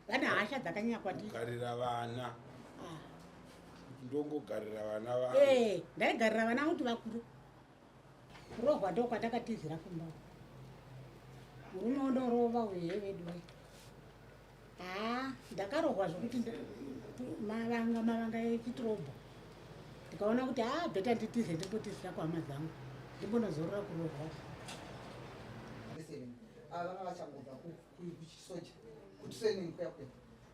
vane hasha dzakanyanya kwandiri. Garira vana. Ndongogarira vana va. Ndaigarira vana kuti vakuru. Kurohwa ndo kwatakatizira kumba. Murume undorova uye vedu. Ndakarohwa zvokuti mavanga echitrobha. Ndikaona kuti bheta nditize ndipotizira kwama dzangu. Ndimbonozorora kurohwa. Vana vachangobva kuchisoja kutraining kwekwe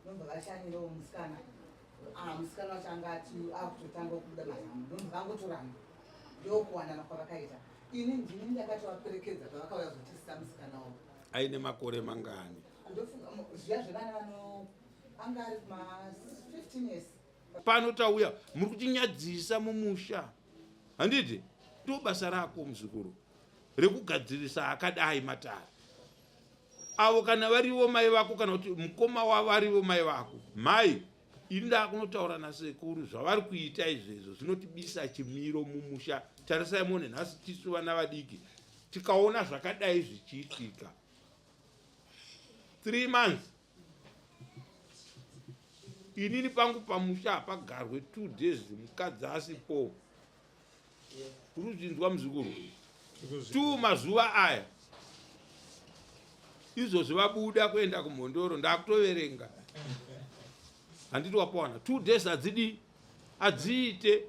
ndomva vashanyirewo musikana musikana wacho anga akutotanga kubuda mazamu ndomva vangotorana ndokuwanana kwavakaita ini ndini ndakati vaperekedza pavakauya kuzotisisa musikana wavo aine makore mangani ndofunga zviya zvevana vano anga ari kuma-15 years pano tauya muri kutinyadzisa mumusha handiti ndo basa rako muzukuru rekugadzirisa akadai matari avo kana varivo mai vako kana kuti mukoma wavo varivo mai vako mai inda kunotaura nasekuru zvavari kuita izvezvo zvinotibisa chimiro mumusha tarisai muone nhasi tisu vana vadiki tikaona zvakadai zvichiitika 3 months inini pangu pamusha hapagarwe 2 days mukadzi asipo kuri kuchinzwa muzukuru 2 mazuva aya izvozvo vabuda kuenda kumhondoro ndakutoverenga handiti wapawana 2 days hadziite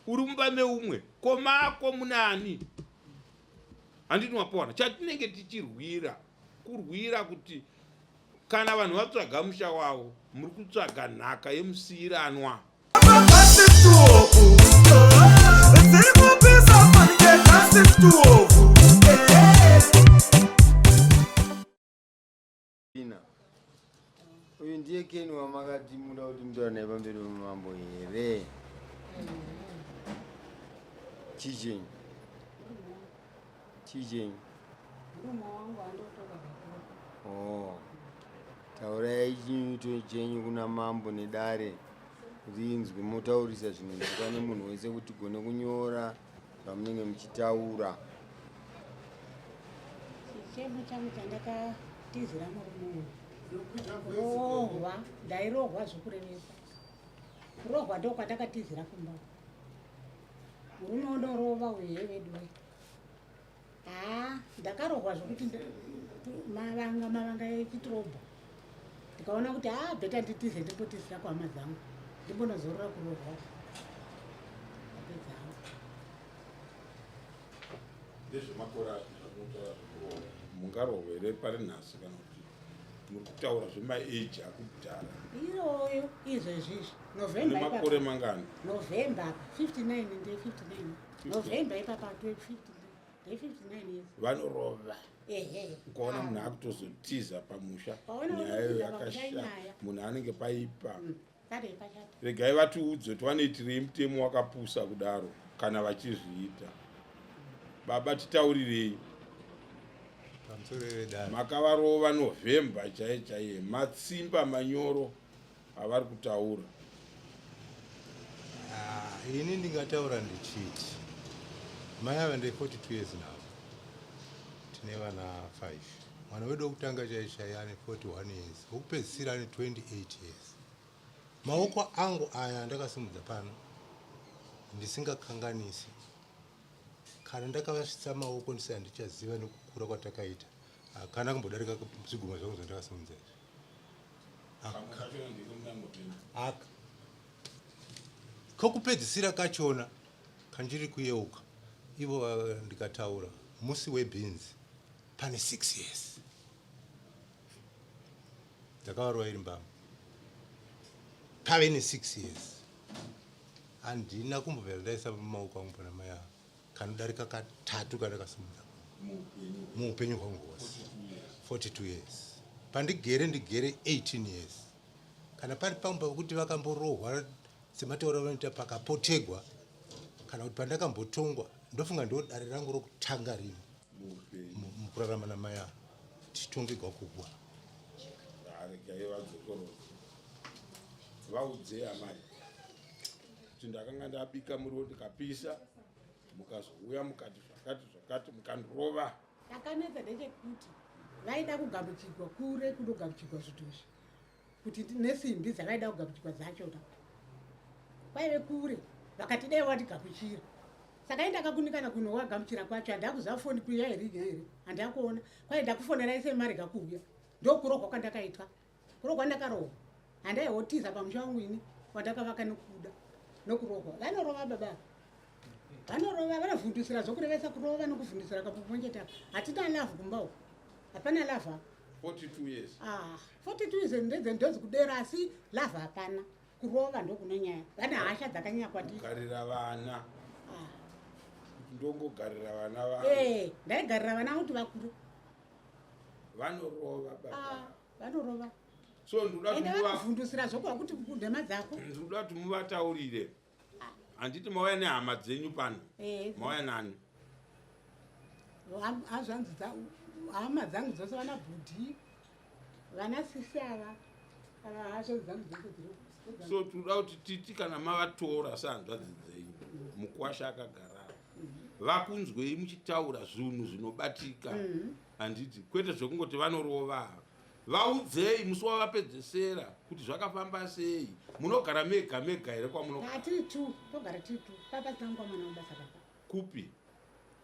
uri mumba meumwe komako munani handiti wapawana chatinenge tichirwira kurwira kuti kana vanhu vatsvaga musha wavo muri kutsvaga nhaka yemusiyiranwa uyu ndiye Ken wamakati muda kuti mutaura naye pamberi pemambo here chichenyi taurai chinyuto chenyu kuna mambo nedare rinzwi motaurisa zvinoitika nemunhu wese kuti gone kunyora zvamunenge muchitaura. Chichemo changu chandakatizira murume rohwa ndairohwa zvokurevesa kurohwa ndo kwatakatizira kumba murume undorova uye vedu ndakarohwa zvokuti mavanga echitrobha ndikaona kuti bheta nditize ndipotizira kwama dzangu ndimbonozorora kurohwa ndezvemakora mungarohwere pari nhasi kana kuti muri kutaura zvemaeji akudhara iyoyo izvezvizvi nemakore mangani novemba 59 novemba ipapa 59 years vanorova ukaona munhu akutozotiza pamusha nyayo yakashaya munhu anenge paipa regai vatiudze kuti vanoitirei mutemo wakapusa kudaro kana vachizviita baba titaurirei makavarova novemba chaiye matsimba manyoro avari kutaura ini ndingataura ndichiti mai ava ndei 42 years now tine vana 5 mwana wedu wokutanga chaishaya ane 41 years wokupedzisira ane 28 years maoko angu aya ndakasimudza pano ndisingakanganisi kana ndakavasvitsa maoko ndisati ndichaziva nekukura kwatakaita kana kumbodarika zviguma zvangu zvandakasimudza aka kokupedzisira kachona kanjiri kuyeuka ivo ndikataura musi webhinzi pane 6 years ndakavarova iri mbama pave ne6 years handina kumbobvera ndaisa maoko angu pana mai avo kanodarika katatu kandakasimudza muupenyu hwangu hwose 42 years pandigere ndigere 18 years kana pari pamba kuti vakamborohwa semataura vanoita pakapotegwa kana kuti pandakambotongwa ndofunga ndo dare rangu rokutanga rino mukurarama namai avo tichitongegwa kugwa vaudzei amai kuti ndakanga ndabika muriwo ndikapisa mukazouya mukati zvakati mukandrova akanetsa ndechekuti vaida kugamuchirwa kure kunogamuchirwa zvitozvi kuti nesimbi dzakaida kugakuchirwa dzachona kwaive kure vakati dai wati gakuchira saka indakakunikana kuno wagamuchira kwacho handakuziva foni kuya here handakuona kwai ndakufonera ise mari gakuuya ndokurohwa kwandakaitwa kurohwa ndakarohwa handaihotiza pamusha wangu ini wandakavaka nokuda nokurohwa vanorova baba vanorova vanovhundusira zvokurevesa kurova nokuvhundusira kapoponjeta hatina lavhu kumbawo hapana lavha 42 years 42 years ndedzendozi kudera asi lavha hapana kurova ndokunonyaya vane hasha dzakanyanya kwandiri garira vana ndongogarira vana va ndaigarira vana kuti vakuru vanorova baba vanorova so ndodavhundusira zvokuva kuti ndema dzako ndikuda kuti muvataurire handiti mauya nehama dzenyu pano mauya nani hazvanzi hama dzangu dzose vana bhudhi vana sisi ava hasho dzangu dzose dziri so tinoda kuti titi kana mavatora sehanzvadzi dzenyu mukwasha akagara vakunzwei muchitaura zvinhu zvinobatika handiti kwete zvekungoti vanorova vaudzei musi wavapedzesera kuti zvakafamba sei munogara mega mega here kwamunogara tiri tu togara tiri tu papa tinangwa mwana mabasa papa kupi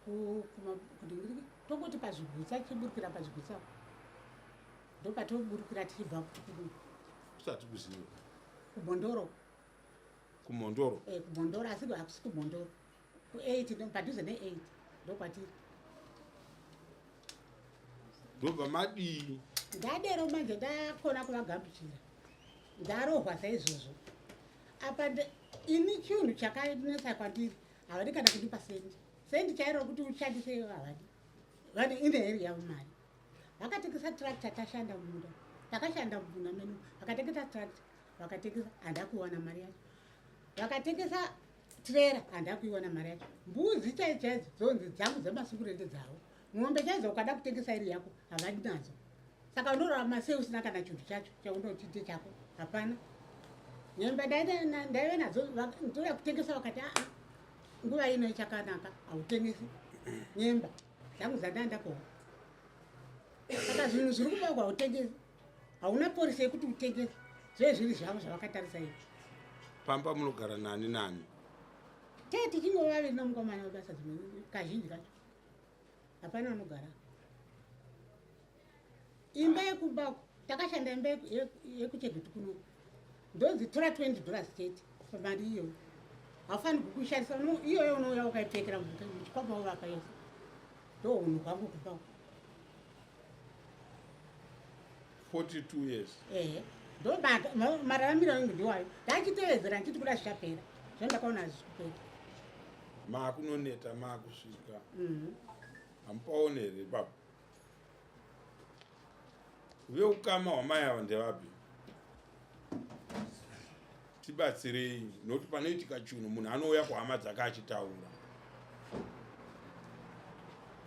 kudingiriki tongoti pazvigutsa tichiburukira pazvigutsa ndopatoburukira tichibva kusati kuziva kubhondoro kumhondoro kubhondoro asi hakusi kubhondoro ku8 padhuze ne8 ndokwatiri ndobva madii ndadero manje ndakona kuvagamuchira ndarohwa saizvozvo apa ini chinhu chakanetsa kwandiri havadi kana kundipa sendi chairo kuti ushandisei havadi vane ine heri yavo mari vakatengesa tractor tashanda mumunda takashanda mumunda menu vakatengesa tractor vakatengesa handakuiwana mari yacho vakatengesa trera handakuiwana mari yacho mbuzi chaichaidzo zonzi dzangu dzemasukurende dzavo mwombe chaidzo ukada kutengesa iri yako havadi nadzo saka unorarama sei usina kana chinhu chacho chaunotite chako hapana nyembe ndaive nadzo ndoda kutengesa vakati nguva ino ichakanaka hautengesi nyemba dzangu dzandandakohwa saka zvinhu zviri kubagwa hautengesi hauna polisi yekuti utengesi zve zviri zvavo zvavakatarisa ivi pamba munogara nani nani tee tichingo vaviri nomukomana webasa dzimwe kazhinji kacho hapana anogara imba yekumbako takashanda imba yekuchegeti kuno ndonzi tora $20 chete pamari iyoyo haufaniri kukushandisa iyoyo unouya ukaipfekera muchikwapa wovaka yese ndo unhu hwangu kumbako 42 years ndo mararamiro angu ndiwayo ndachitevedzera ndichiti kuda zvichapera zvandakaona hazvikupera maakunoneta maakusvika hamupaone here baba veukama hwamai ava ndevapi tibatsirei nokuti panoitika chinhu munhu anouya kuhama dzake achitaura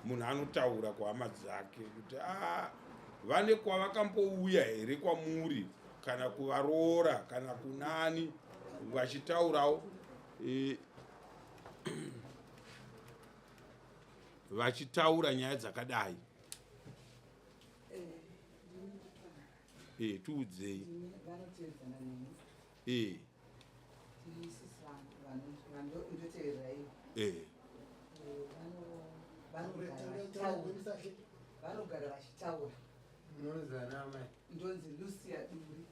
munhu anotaura kuhama dzake kuti vane kwavakambouya here kwamuri kana kuvaroora kana kunani vachitaurawo vachitaura nyaya dzakadai tiudzei vanogara vachitaura ndonzi lucia duri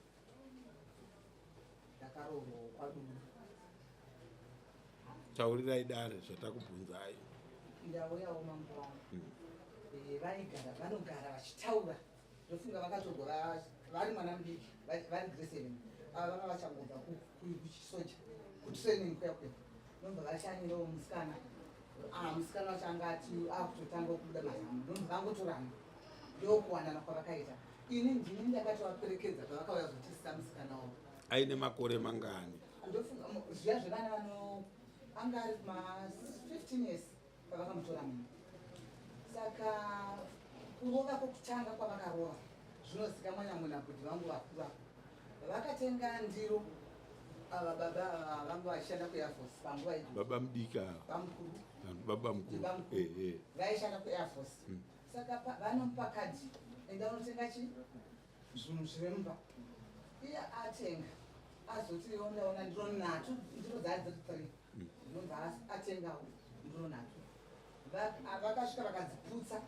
ndakarohwa kwaduri taurirai dare zvatakubvunzai ndauyawo manguva vanogara vachitaura ndofunga vakatogova vari mwana mudiki vari grade 7 ava vanga vachangobva kuchisoja kutraining kuyakuya nobva vashanyirawo musikana musikana wacho angati akutotanga kubuda mazamu nobva vangotorana ndokuwanana kwavakaita ini ndini ndakatovaperekedza pavakauya kuzotisisa musikana wavo aine makore mangani ndofunga zviya zvevana vano anga ari ma15 years pavakamutora munhu saka kurova kwokutanga kwavakarova zvinosika mwanyamuna kuti vangu vakura vakatenga ndiro ava baba vangu vachishanda kuairforce panguva iyi baba mudika vamukuru baba mukuru vaishanda kuairforce saka vanomupa kadhi enda unotenga chi zvinhu zviri mumba iye atenga azoti ona ndiro 3 ndiro dzadzi 3 ndinobva atengawo ndiro 3 vakasvika vakadziputsa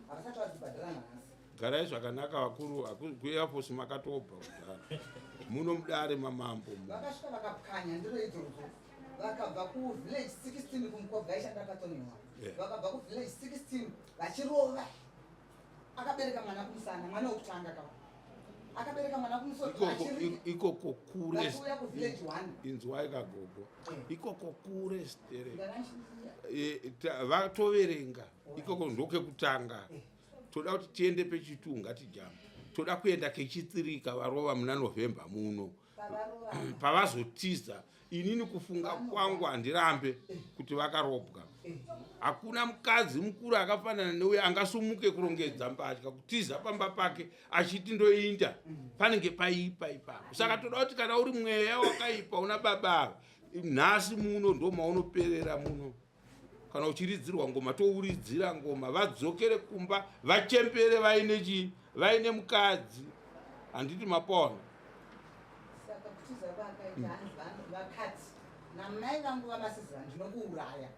havasati vadzibhadhara nhasi. Garai zvakanaka vakuru kuairforce makatobva kudhara muno mudare mamambo vakasvika vakapwanya ndiro idzodzo vakabva kuvillage 16 kumukobva aishanda akatoniwa vakabva kuvillage 16 vachirova akabereka mwana kumusana mwana wokutanga kava akabereka mwana ikoko kure kuvillage 1 inzwai kagogo ikoko kure stere vatoverenga ikoko ndokekutanga toda kuti tiende pechitunga tijamba toda kuenda kechitsirika varova muna November muno pavazotiza inini kufunga kwangu handirambe kuti vakarobwa hakuna mukadzi mukuru akafanana neuye angasumuke kurongedza mbatya kutiza pamba pake achiti ndoinda panenge paipa ipapo saka toda kuti kana uri mweya wakaipa una baba nhasi muno ndo maunoperera muno kana uchiridzirwa ngoma touridzira ngoma vadzokere kumba vachembere vaine mukadzi handiti mapona saka kutiza vakaita vakati namai vangu vamasizira ndinokuuraya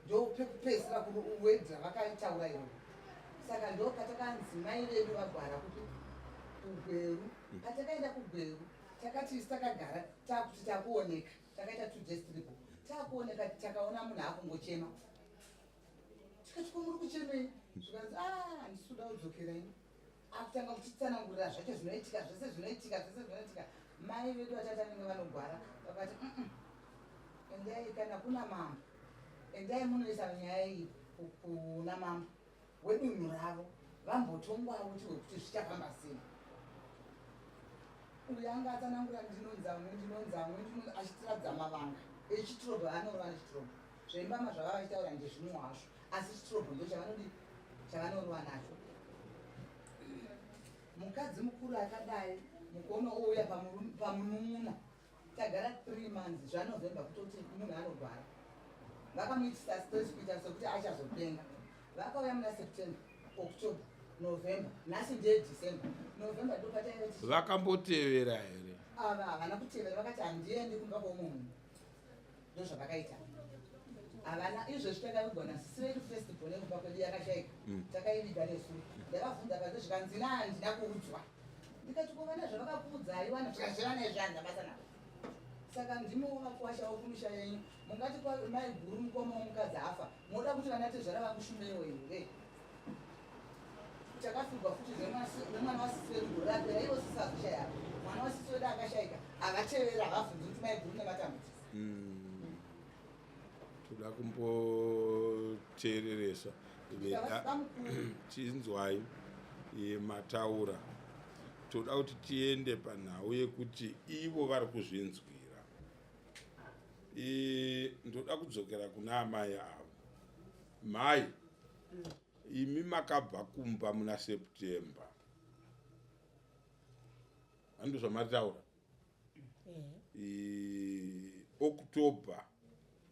ndopekupedzisira kuwedza vakaitaura ivo saka ndopatakanzi mai vedu vagwara kuti kugweru patakaenda kugweru takati isi takagara takuti takuoneka takaita 2 days tripo takuoneka takaona munhu akungochema tikati ko muri kuchemei zvikanzi handisuda kudzokerai akutanga kutitsanangurira zvacho zvinoitika zvese zvinoitika mai vedu vatatanenge vanogwara vakati endai kana kuna mambo endai munoisa nyaya iyi kuna mambo wedunhu ravo vambotongwawo kuti zvichafamba sei. Uyu anga atsanangura ndinonzamwe achitiradza mavanga echitirobho vanorova nechitirobho zvaimbama zvava vachitaura ndezvimwe hazvo asi chitirobho ndo chavanorova nacho. Mukadzi mukuru akadai mukuona ouya pamunun'una tagara 3 months zvaNovember kutoti munhu anorwara vakamuitisa stress kuita sekuti achazopenga vakauya muna September October November nhasi ndiye December November ndopataiti vakambotevera here ava havana kutevera vakati handiendi kumba kwomunhu ndozvavakaita havana izvezvi takavigona sisi vedu festival nekumba kwedu yakashaika takaiviga nesu ndavabvunza kazi zvikanzina handina kuudzwa ndikati kuvana zvavakakuudzai vana zvikazviva nezvanza basa navo saka ndimo vakuwashawo kumisha yenyu mungati mai guru mukoma womukadzi afa moda kuti vana tezvara vakushumewo here takafirwa futi nemwana wasisi wedu guru rapera ivo sisi azvishaya mwana wasisi wedu akashaika avatevera havabvunzi kuti mai guru nematambudziko toda kumboteereresa tinzwai mataura toda kuti tiende panhau yekuti ivo vari kuzvinzwira ndoda kudzokera kuna amai avo. Mai imi makabva kumba muna September hando zvamaritaura October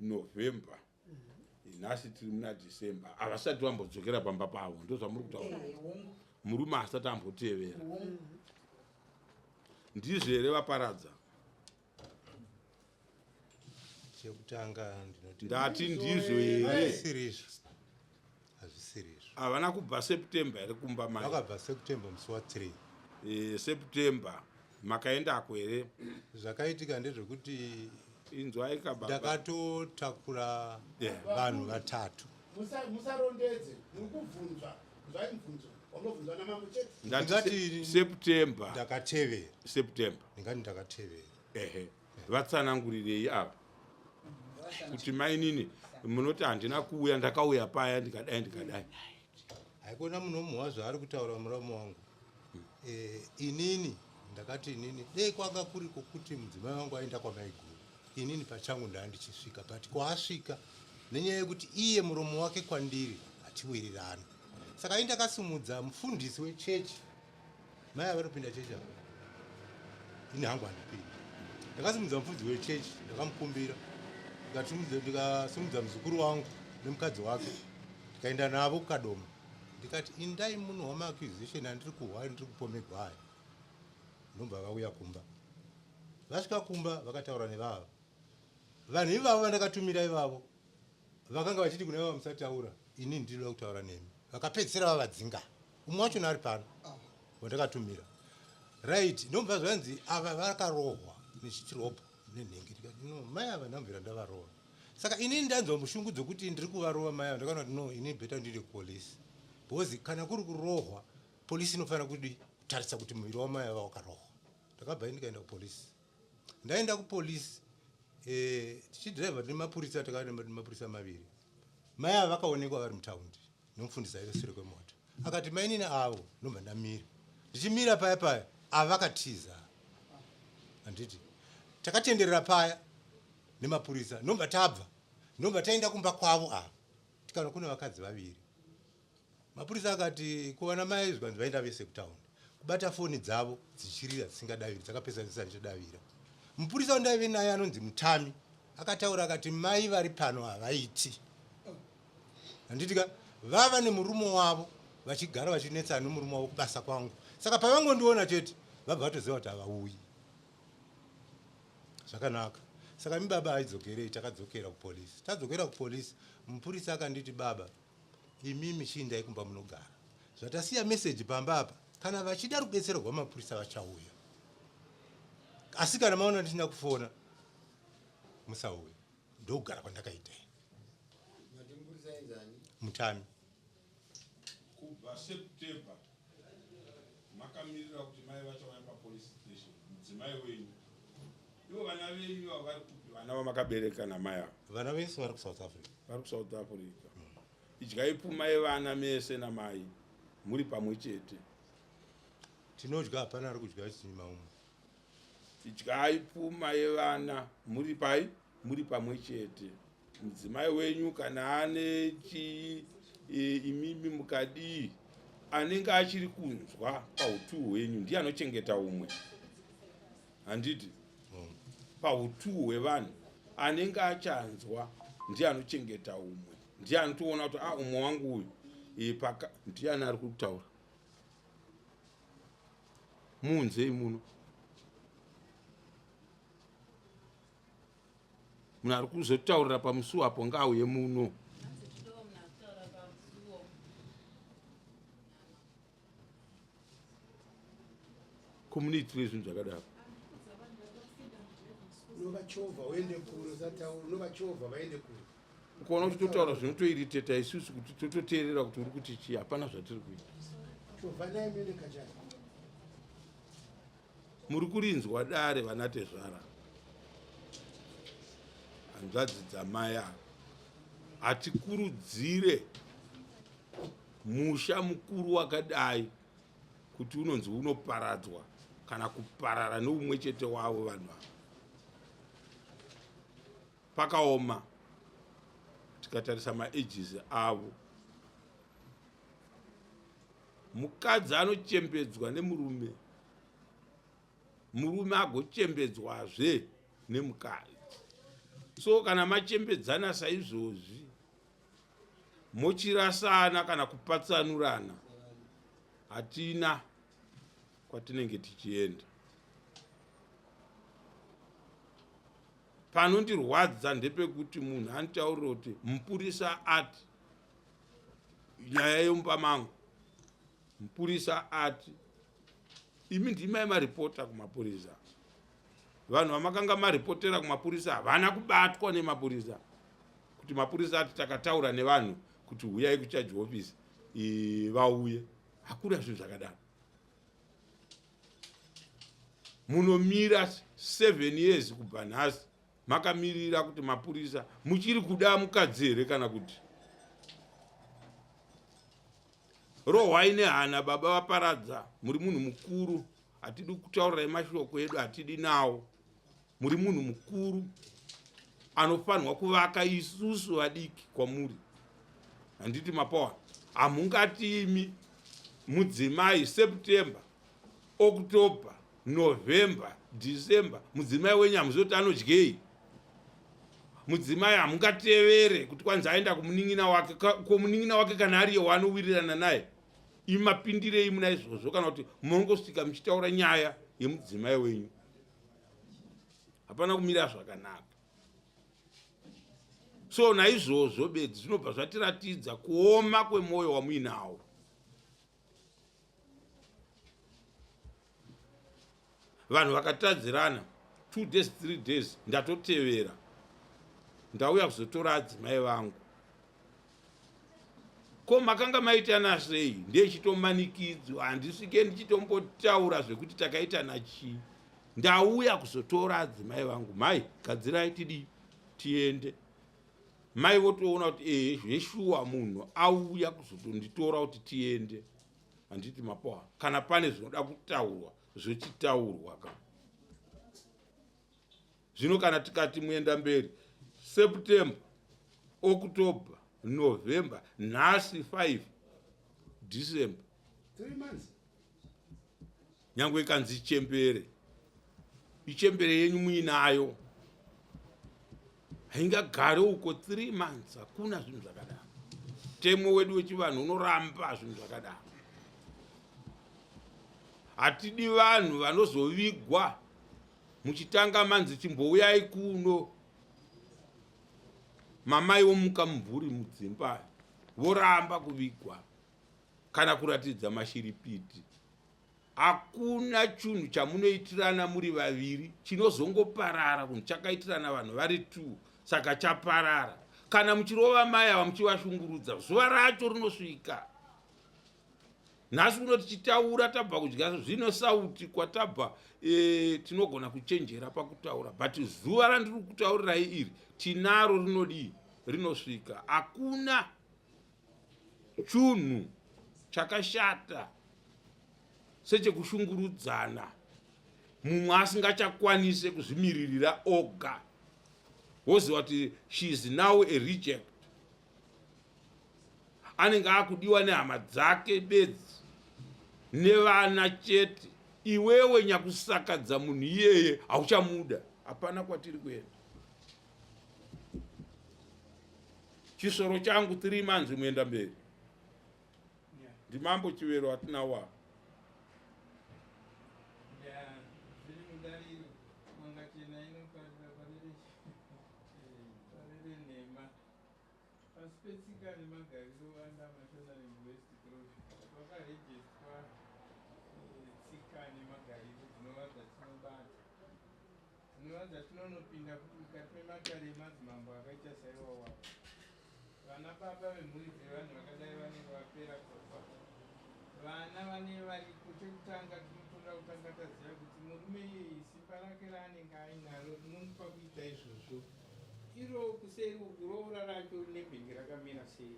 November nhasi tiri muna December havasati vambodzokera pamba pavo ndo zvamuri kutaura murume asati ambotevera ndizvo here vaparadza chekutanga ndati ndizvo here hazvisirizvo havana kubva September here kumba mai vakabva September musi wa3 September makaendako here zvakaitika ndezvekuti inzwai kababa ndakatotakura vanhu vatatu musarondedze muri kubvunzwa zvai mubvunzo wamubvunzwa namambo chete ndati September ndakatevera September ndingati ndakatevera vatsanangurirei ava kuti mainini munoti handina kuuya ndakauya paya ndikadai haikona munhu mumwe zvaari kutaura muramu wangu inini ndakati inini dei kwanga kuriko kuti mudzimai wangu aenda kwamaiguru inini pachangu ndandichisvika but kwaasvika nenyaya yekuti iye muromo wake kwandiri hatiwirirani saka indakasimudza mufundisi wechechi mai avanopinda chechi avo ini hangu handipindi ndakasimudza mufundisi wechechi ndakamukumbira ndikasimudza muzukuru wangu nemukadzi wake ndikaenda navo kukadoma ndikati indai munhu wamaacquisition andiri kuhwai ndiri kupomegwai ndomba vakauya kumba. Vasvika kumba vakataura nevavo. Vanhu ivavo vandakatumira ivavo vakanga vachiti kuna ivo musataura, ini ndinoda kutaura nemi. Vakapedzisira vavadzinga. Umwe wacho ari pano wandakatumira. Right, ndomba zvanzi ava vakarohwa nechitirobho nenhenge. Ndikati no, mai ava ndamvira ndavarohwa. Saka ini ndanzwa mushungu dzokuti ndiri kuvarova mai ava, ndakaona kuti no, ini bheta ndiri kupolisi. Because kana kuri kurohwa, polisi inofanira kutarisa kuti muviri wamai ava wakarohwa. Ndakabva ndikaenda kupolisi. Ndaenda kupolisi, tichidhiraivha tine mapurisa, takaenda mapurisa maviri. Mai ava vakaonekwa vari mutaundi nomufundisi aive sure kwemota. Akati mai nini avo, ndobva ndamira. Ndichimira paya paya, ava vakatiza. Handiti takatenderera paya nemapurisa, ndobva tabva, ndobva taenda kumba kwavo ava. Tikaona kune vakadzi vaviri. Mapurisa akati kuwana mai zvanzi vaenda vese kutaundi. Kubata foni dzavo dzichirira dzisingadaviri, dzakapesa dzisadavira. Mupurisa wandaive naye anonzi Mutami akataura akati mai vari pano havaiti. Handitika vava nemurume wavo vachigara vachinetsana nomurume wavo kubasa kwangu. Saka pavangondiona chete vabva vatoziva kuti havauyi. Zvakanaka. Saka mibaba aidzokerei, takadzokera kupolisi. Tadzokera kupolisi, mupurisa akanditi baba, imimi chiindai kumba munogara. Zvatasiya meseji pamba apa, kana vachida rubetsero rwamapurisa vachauya. Asi kana maona ndisina kufona, musauya. Ndogara kwandakaita. Mutami. Kubva September makamirira kuti mai vachauya papolice station, mudzimai wenyu. Ivo vana venyu vari kupi? Vana vamakabereka namai avo? Vana vese vari kuSouth Africa. Vari kuSouth Africa. Idyai pfuma yevana mese namai muri pamwe chete. Tinodya, hapana ari kudya chinyima umwe. Idyai pfuma yevana muri pai, muri pamwe chete. Mudzimai wenyu kana ane imimi mukadii, anenge achiri kunzwa pautu hwenyu ndiye anochengeta umwe. Handiti pautu hwevanhu anenge achanzwa ndiye anochengeta umwe, ndiye anotoona kuti umwe wangu uyu ndiye ari kutaura. Muunzei muno. Munhu ari kuzotaurira pamusuo apo ngaauye muno. Community zvinhu zvakadaro. Novachovha uende kure, uzataura novachovha vaende kure. Ukaona kuti totaura zvinotoiriteta isusu kuti tototeerera kuti uri kuti chii, hapana zvatiri kuita. Chovha naye muende kachani. Muri kurinzwa dare vanatezvara. Hanzvadzi dzamai ava. Hatikurudzire musha mukuru wakadai kuti unonzi unoparadzwa kana kuparara neumwe chete wavo vanhu ava. Pakaoma tikatarisa maages avo. Mukadzi anochembedzwa nemurume, murume agochembedzwazve nemukadzi. So kana machembedzana saizvozvi mochirasana kana kupatsanurana, hatina kwatinenge tichienda. Panondirwadza ndepekuti munhu anotaurira kuti mupurisa ati nyaya yomba mangu, mupurisa ati imi ndimai maripota kumapurisa. Vanhu vamakanga maripotera kumapurisa havana kubatwa nemapurisa. Kuti mapurisa ati takataura nevanhu kuti huyai kuchaji office vauye. Hakuna zvinhu zvakadaro. Munomira 7 years kubva nhasi makamirira kuti mapurisa muchiri kuda mukadzi here kana kuti rohwai nehana baba vaparadza. Muri munhu mukuru, hatidi kutaurirai mashoko edu, hatidi nawo. Muri munhu mukuru anofanirwa kuvaka isusu vadiki kwamuri. Handiti mapawa hamungati imi mudzimai September, October, November, December mudzimai wenyu hamuzoti anodyei. Mudzimai hamungatevere kuti kwanza aenda kumunin'ina wake, komunin'ina wake kana ariye waanowirirana naye. Imapindirei muna izvozvo kana kuti munongosvika muchitaura nyaya yemudzimai wenyu. Hapana kumira zvakanaka. So naizvozvo bedzi zvinobva zvatiratidza kuoma kwemwoyo wamuinawo. Vanhu vakatadzirana 2 days 3 days ndatotevera ndauya kuzotora adzimai vangu. Ko makanga maitana sei? Ndechitomanikidzwa, handisvike ndichitombotaura zvekuti takaitana chii. Ndauya kuzotora adzimai vangu. Mai, gadzirai tiende. Mai votoona kuti zveshuwa munhu auya kuzotonditora kuti tiende. Handiti mapoha, kana pane zvinoda kutaurwa zvochitaurwa. Zvino kana tikati muenda mberi, September, October, November, nhasi 5 December, 3 months. Nyangwe ikanzi ichembere yenyu muinayo. Haingagare uko 3 months, hakuna zvinhu zvakadaro. Temwe wedu wechivanhu unoramba zvinhu zvakadaro. Hatidi vanhu vanozovigwa muchitanga manzi chimbouyai kuno. Mamai vomuka mumvuri mudzimba voramba kuvigwa kana kuratidza mashiripiti. Hakuna chinhu chamunoitirana muri vaviri chinozongoparara kunhu chakaitirana vanhu vari 2 saka chaparara. Kana muchirova mai ava muchivashungurudza, zuva racho rinosvika. Nhasi uno tichitaura tabva kudya zvino sauti kwatabva tinogona kuchenjera pakutaura, but zuva randiri kutaurirai iri tinaro rinodii rinosvika. Hakuna chunhu chakashata sechekushungurudzana mumwe asingachakwanise kuzvimiririra oga. Woziva kuti she is now a reject. Anenge akudiwa nehama dzake bedzi nevana chete. Iwewe nyakusakadza munhu iyeye hauchamuda. Hapana kwatiri kuenda. Chisoro changu 3 months muenda mberi. Ndimambo Chivero atinawa. Tinonopinda mukati memakare emadzimambo akaita saiwawa. Vana baba vemhuri dzevanhu vakadai vanenge vapera kufa. Vana vane vari chekutanga tinotoda kutanga taziva kuti murume simba rake raanenge ainaro rinomupa kuita izvozvo. Iro kuseri kuroora racho nebhingi rakamira sei.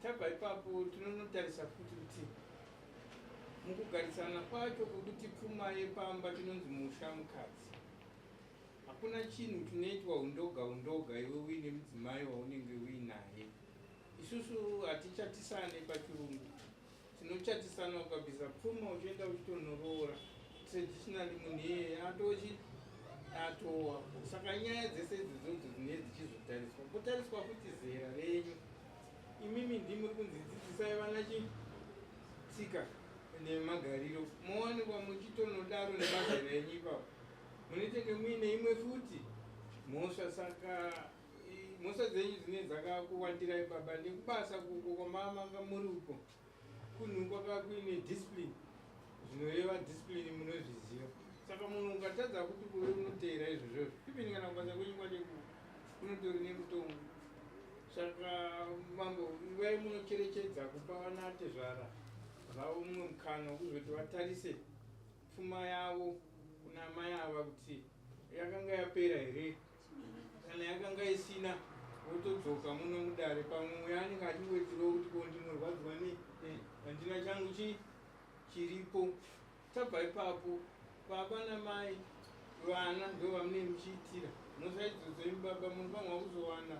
Tabva ipapo tinonotarisa futi kuti mukugarisana kwacho kwekuti pfuma yepamba tinonzi musha mukadzi. Hakuna chinhu chinoitwa undoga iwe uine mudzimai waunenge uinaye. Isusu hatichatisane pachirungu, tinochatisana ukabvisa pfuma uchienda uchitonoroora. Traditionally munhu iyeye atowa. Saka nyaya dzese idzodzo dzine dzichizotariswa, potariswa futi zera renyu. Imimi ndimuri kunzidzidzisai vana tsika nemagariro. Mowanikwa muchitonodaro nemazera enyu ipapo. Munotenge muine imwe futi mhosva. Saka mhosva dzenyu dzine dzakakuwandirai baba nekubasa kwamamanga muri uko kunhu kwaka kuine discipline. Zvinoreva discipline munozviziva. Saka munhu ukatadza kuti kuve unoteera izvozvo, ipini kana kubasa kwenyu kwacho kunotori nemutongo. Saka mambo ivai munocherechedza kupa vana tezvara vavo mumwe mukana wekuzoti vatarise pfuma yavo kuna mai ava kuti yakanga yapera here, kana yakanga isina wotodzoka muno mudare pamwe anenge achingwedzirawo kuti ko ndinorwadziwa handina changu chiripo. Tabva ipapo baba namai vana ndo vamune muchiitira. Musaidzodze baba munofanirwa kuzowana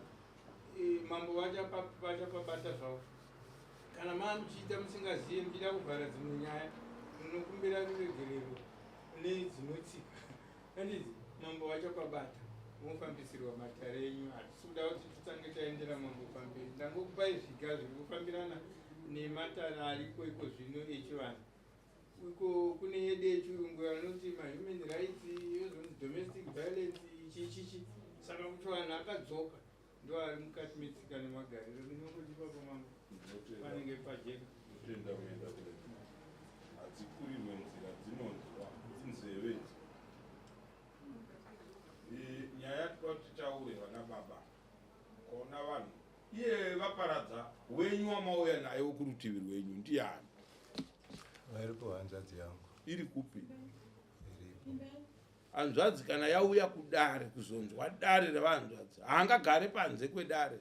mambo vachapabata zvavo. Kana muchiita musingazive muchida kuvhara dzimwe nyaya munokumbira ruregerero nedzinotsika. Handiti mambo vachapabata mufambisirwa matare enyu. Hatisi kuda kuti titange taendera mambo pamberi. Ndangokupai zviga zviri kufambirana nematare ariko iko zvino echivanhu. kune yedu yechirungu anoti mahuman rights yozonzi domestic violence chichichi. Saka kuti vanhu akadzoka ndo ari mukati metsika nemagariro. Ndinongoti papa mangu panenge pajeka. Kutenda kuenda kure. Hadzikuri mwenzira dzinonzwa nzeve. Nyaya titaure vana baba. Kona vanhu iye vaparadza wenyu wamauya naye wokurutivi rwenyu ndiani? Vari kuhanzvadzi yangu. Iri kupi? Iripo. Hanzvadzi kana yauya kudare kuzonzwa dare revanzvadzi haangagare panze kwedare.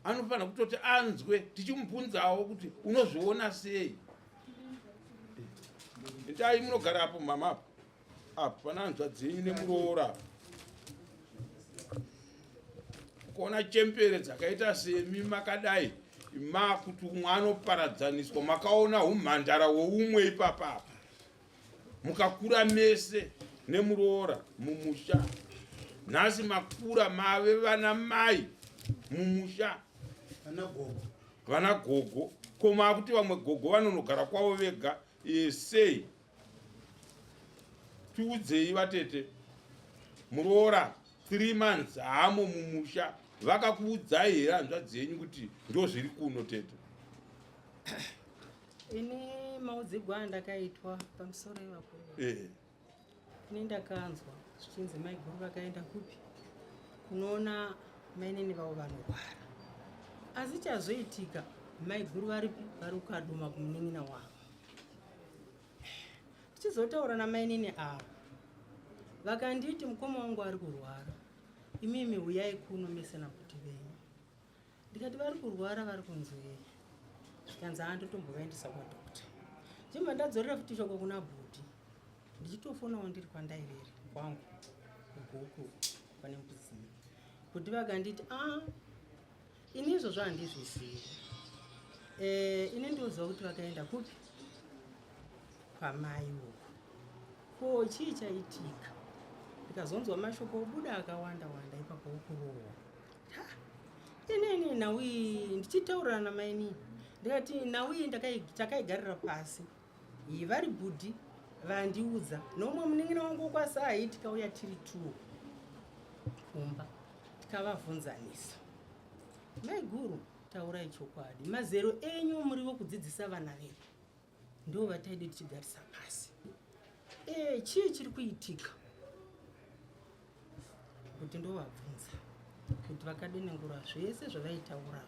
Anofanira kutoti anzwe tichimubvunzawo kuti unozviona sei. Ndai munogara apo mama apo pana hanzvadzi yenyu nemuroora. Kuona chempere dzakaita semi makadai makuti umwe anoparadzaniswa makaona umhandara woumwe ipapa mukakura mese nemuroora mumusha. Nhasi makura mave vana mai mumusha vana gogo. Koma kuti vamwe gogo vanonogara kwavo vega sei? Tiudzei vatete. Muroora 3 months hamo mumusha. Vakakuudzai here hanzvadzi yenyu kuti ndo zviri kuno tete? Ini maudzirwo andakaitwa pamusoro ivakuru. Ini ndakanzwa zvichinzi maiguru vakaenda kupi kunoona mainini vavo vanorwara. Asi chazoitika maiguru varipi vari kukaduma kumunin'ina wavo. Tichizotaura namainini avo vakanditi mukoma wangu ari kurwara, imimi uyai kuno mesena kuti venyu. Ndikati vari kurwara vari kunzwei? Zvikanzi andotombovaendesa kwadhokota. Chimba ndadzorera futi shoko kuna bhudhi ndichitofonawo ndiri kwandaireri kwangu kugoku pane mbudziyi kuti vakanditi ini izvozvo handizvisiyi. Ini ndoziva kuti vakaenda kupi kwamai uko. Ko chii chaitika? Ndikazonzwa mashoko obuda akawanda wanda ipapo ukurohwa. Inini nawi ndichitaurana namainini ndikati nawi takaigarira pasi vari bhudhi vandiudza nomwe munin'ina wangu kwasai tikauya tiri 2 kumba tikavabvunzanisa. Maiguru taurai chokwadi, mazero enyu murivo kudzidzisa vana vedu ndo vataide tichigarisa pasi. Chii chiri kuitika? Kuti ndovabvunza kuti vakadenengura zvese zvavaitaura.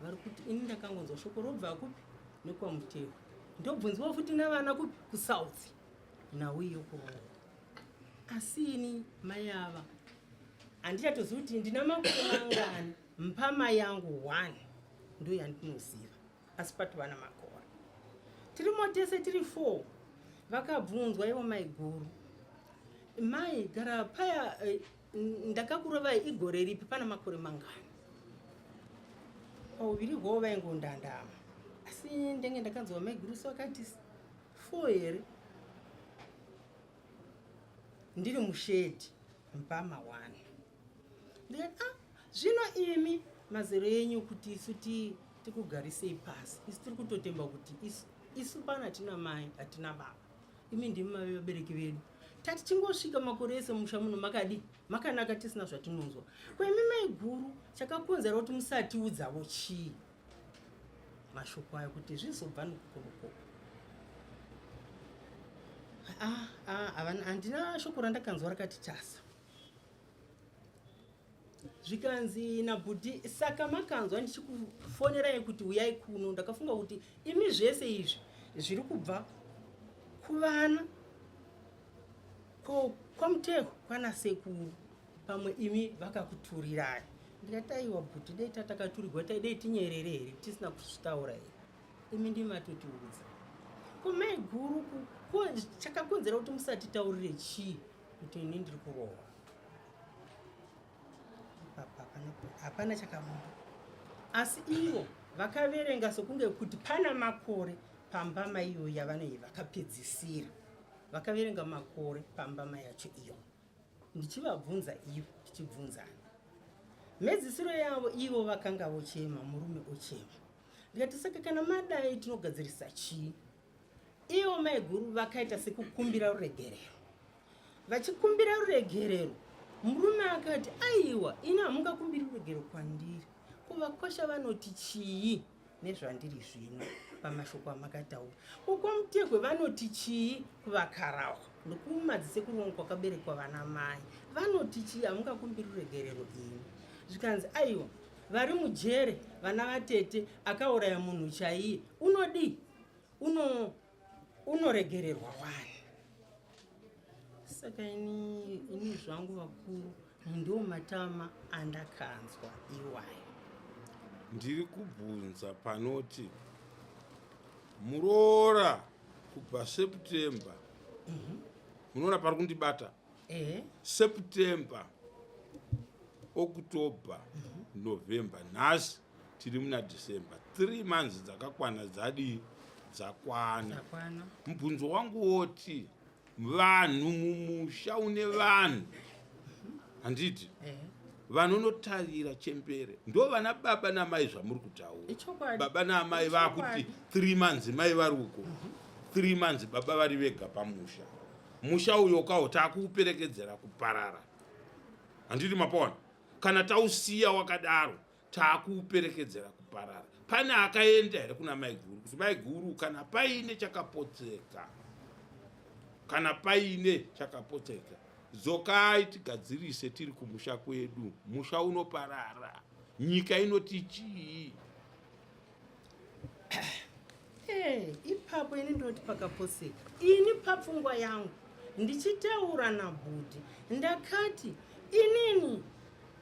Vari kuti ini ndakangonzwa shoko robva kupi nekwamutehwe. Ndobvunzwa futi navana kupi kusouth nauyo kurohwa. Asi ini mai ava handichatoziva kuti ndina makore mangani. Mpama yangu 1 ndo yandinoziva, asi pati vana makore. Tirimo tese tiri 4 vakabvunzwa ivo maiguru, mai gara paya ndakakurovai igore ripi pana makore mangani? Pauviri hwavo vaingondandama. Asi ndenge ndakanzwa maiguru vakati 4 here ndiri mushedi mpama 1. Ndikati zvino imi mazero enyu kuti isu tikugarisei pasi, isu tiri kutotemba kuti isu pana tina mai hatina baba, imi ndimi mave vabereki vedu, tati chingosvika makore ese musha muno makadi makanaka tisina zvatinonzwa. Kwemi maiguru chakakonzera kuti musatiudzawo chii mashoko ayo kuti zvizobva nekukoroko? Handina shoko randakanzwa rakati chasa. Zvikanzi nabhudhi saka makanzwa ndichikufonerai kuti uyai kuno. Ndakafunga kuti imi zvese izvi zviri kubva kuvana kwamutehwe kwana sekuru pamwe imi vakakuturirai. Ndikati aiwa bhudhi dai tatakaturirwa dai tinyerere here tisina kuzvitaura here. Imi ndimatotudza kumaiguru chakakonzera kuti musatitaurire chii kuti ini ndiri kurohwa. Hapana chakamuda. Asi ivo vakaverenga sokunge kuti pana makore pamba mai iyo yavanei vakapedzisira. Vakaverenga makore pamba mai yacho iyo. Ndichivabvunza ivo tichibvunzana. Medzisiro yavo ivo vakanga vochema, murume ochema. ndikati saka kana madai tinogadzirisa chii. Ivo maiguru vakaita sekukumbira ruregerero. Vachikumbira ruregerero, murume akati aiwa ini hamungakumbiri ruregerero kwandiri, kuvakosha vanoti chii nezvandiri zvino pamashoko amakataura. Uko Mutegwe vanoti chii kuvakarawa ndokumadzisekuruwo kwakaberekwa vana mai vanoti chii hamungakumbiri ruregerero ini. Zvikanzi aiwa vari mujere vana vatete akauraya munhu chaiye unodi unoregererwa wani. Saka ini zvangu vakuru ndo matama andakanzwa iwayo. Ndiri kubvunza panoti muroora kubva September. Munoona pari kundibata? September, October, November, nhasi tiri muna December. 3 months dzakakwana dzakwana. Mubvunzo wangu woti vanhu mumusha une vanhu handiti vanonotarira chembere ndo vana baba namai zvamuri kutaura. Baba namai vakuti 3 months mai vari uko, 3 months baba vari vega pamusha. Musha uyo kawo takuuperekedzera kuparara handiti mapona. Kana tausiya wakadaro takuuperekedzera kuparara. Pane akaenda here kuna maiguru kuti maiguru kana paine chakapotseka dzokai tigadzirise tiri kumusha kwedu. Musha unoparara, nyika inoti chii? Ipapo ini ndinoti pakaposeka. Ini papfungwa yangu ndichitaura naBhudhi ndakati inini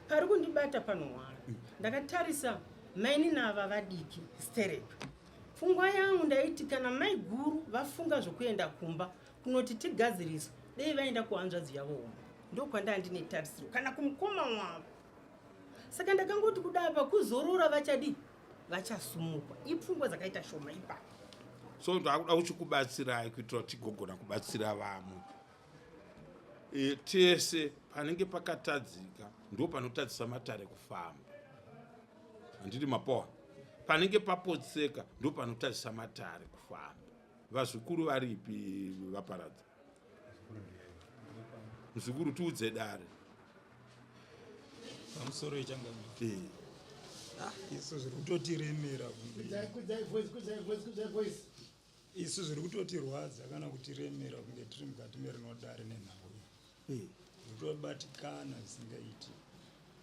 pari kundibata panowara. Ndakatarisa maini nava vadiki stereka. Pfungwa yangu ndaiti kana mai guru vafunga zvokuenda kumba kunoti tigadziriswa dei vaenda kuhanzvadzi yavo umwe. Ndokwanda ndine tarisiro kana kumukoma wavo. Saka ndakangoti kudapa kuzorora vachasumukwa. Ipfungwa dzakaita shoma ipapo. So ndakuda kuchikubatsirai kuitira kuti tigogona kubatsira vamwe. Tese panenge pakatadzika ndo panotadzisa matare kufamba handiti mapona. Panenge papotseka ndo panotadzisa matare kufamba. Vazukuru varipi vaparadza? Muzukuru tiudze dare pamusoro ichangamira. Isu zviri kutotiremera isu zviri kutotirwadza kana kutiremera kunge tiri mukati merinodare nenhau zvitobatikana zvisingaiti.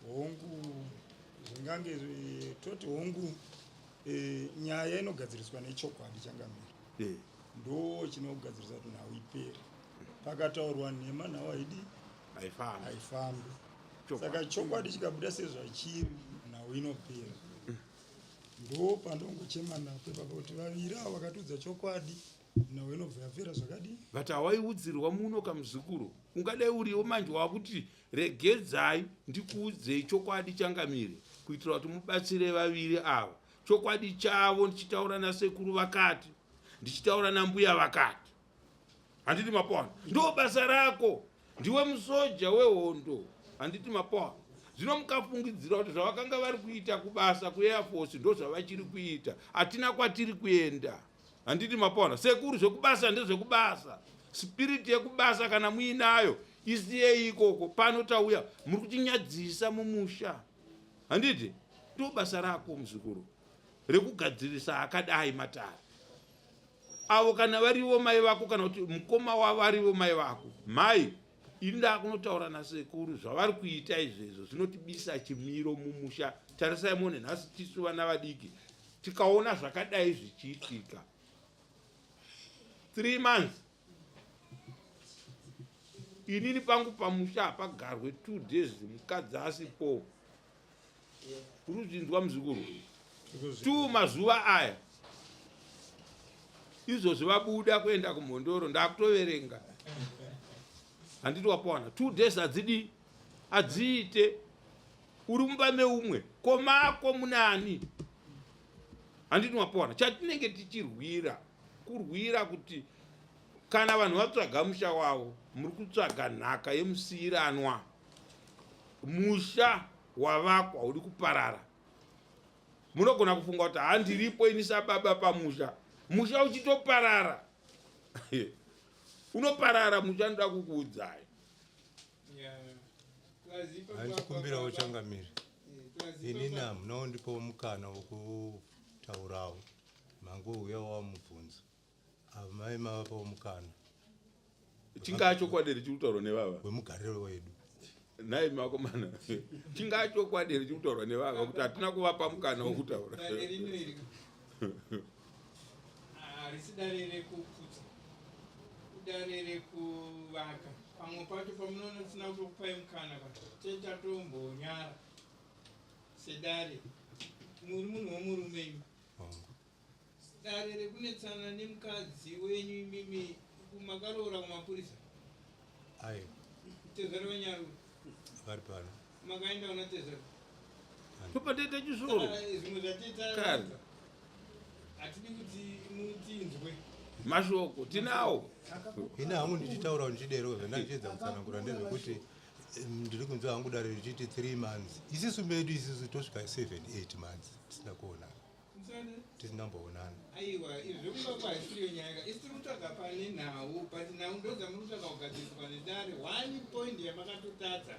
Hongu zvingange toti hongu nyaya inogadziriswa nechokwadi changamira ndo chinogadzirisa kuti nhau ipere. Pakataurwa nhema nhau haifambi. Saka chokwadi chikabuda sezvachiri nhau inopera. Ndo pandongochema napo pakuti vaviri ava vakatudza chokwadi nhau inobva yapera zvakadii. But hawaiudzirwa muno kamuzukuru. Ungadai uriwo manje wakuti regedzai ndikuudzei chokwadi changamire kuitira kuti mubatsire vaviri ava. Chokwadi chavo ndichitaura nasekuru vakati, ndichitaura nambuya vakati. Handiti mapona. Ndo basa rako. Ndiwe musoja wehondo. Handiti mapona. Zvino mukafungidzira kuti zvavakanga vari kuita kubasa kuAir Force ndo zvavachiri kuita. Hatina kwatiri kuenda. Handiti mapona. Sekuru zvekubasa ndezvekubasa. Spirit yekubasa kana muinayo isiyei ikoko. Pano tauya muri kutinyadzisa mumusha. Handiti ndo basa rako muzukuru rekugadzirisa akadai matare. Avo kana varivo mai vako kana kuti mukoma wavo varivo mai vako. Mai inda kunotaura nasekuru zvavari kuita izvezvo zvinotibisa chimiro mumusha. Tarisai muone nhasi tisu vana vadiki tikaona zvakadai zvichiitika. 3 months inini pangu pamusha hapagarwe 2 days mukadzi asipo. Kuruzvinzwa muzukuru 2 mazuva aya izvozvo vabuda kuenda kumhondoro ndakutoverenga. Handiti wapona 2 days hadziite uri mumba meumwe komako munani. Handiti wapona. Chatinenge tichirwira kurwira kuti kana vanhu vatsvaga musha wavo muri kutsvaga nhaka yemusiyiranwa. Musha wavakwa uri kuparara. munogona kufunga kuti handiripo ini sababa pamusha, musha uchitoparara. Unoparara musha, ndoda kukuudzai. Handikumbirawo changamire. Inini hamunaondipawo mukana wokutaurawo. Mangouya wamubvunza. Amai mavapawo mukana. Chingaa chokwadi chiri kutaurwa nevava wemugariro wedu. Nai makomana, chingaa chokwadi chiri kutaurwa nevava kuti hatina kuvapa mukana wokutaura. Harisi dare rekuputsa, idare rekuvaka. Pamwe pacho pamunoona tisina kutokupai mukana tatombonyara sedare muri munhu womurume imi. Dare rekunetsana nemukadzi wenyu imimi makaroora kumapurisa. Aye. Tezero wenyarume vari pano. Makaenda una tezero. Topatete chisoro. Zvimwe zvateta Kare. hatidi kuti mutinzwe. Mashoko tinawo. Ina hangu ndichitaura ndichidero zvandachiedza kutsanangura ndezvekuti ndiri kunzwa hangu dare richiti 3 months. Isisu medu isisu tosvika 7-8 months tisina kuonana. Tisinamboonana. Aiwa, izvo kungakwa hasiriyo nyaya. Isi tiri kutsvaga pane nhau, but nhau ndodza muri kutsvaga kugadziriswa nedare. One point yamakatotadza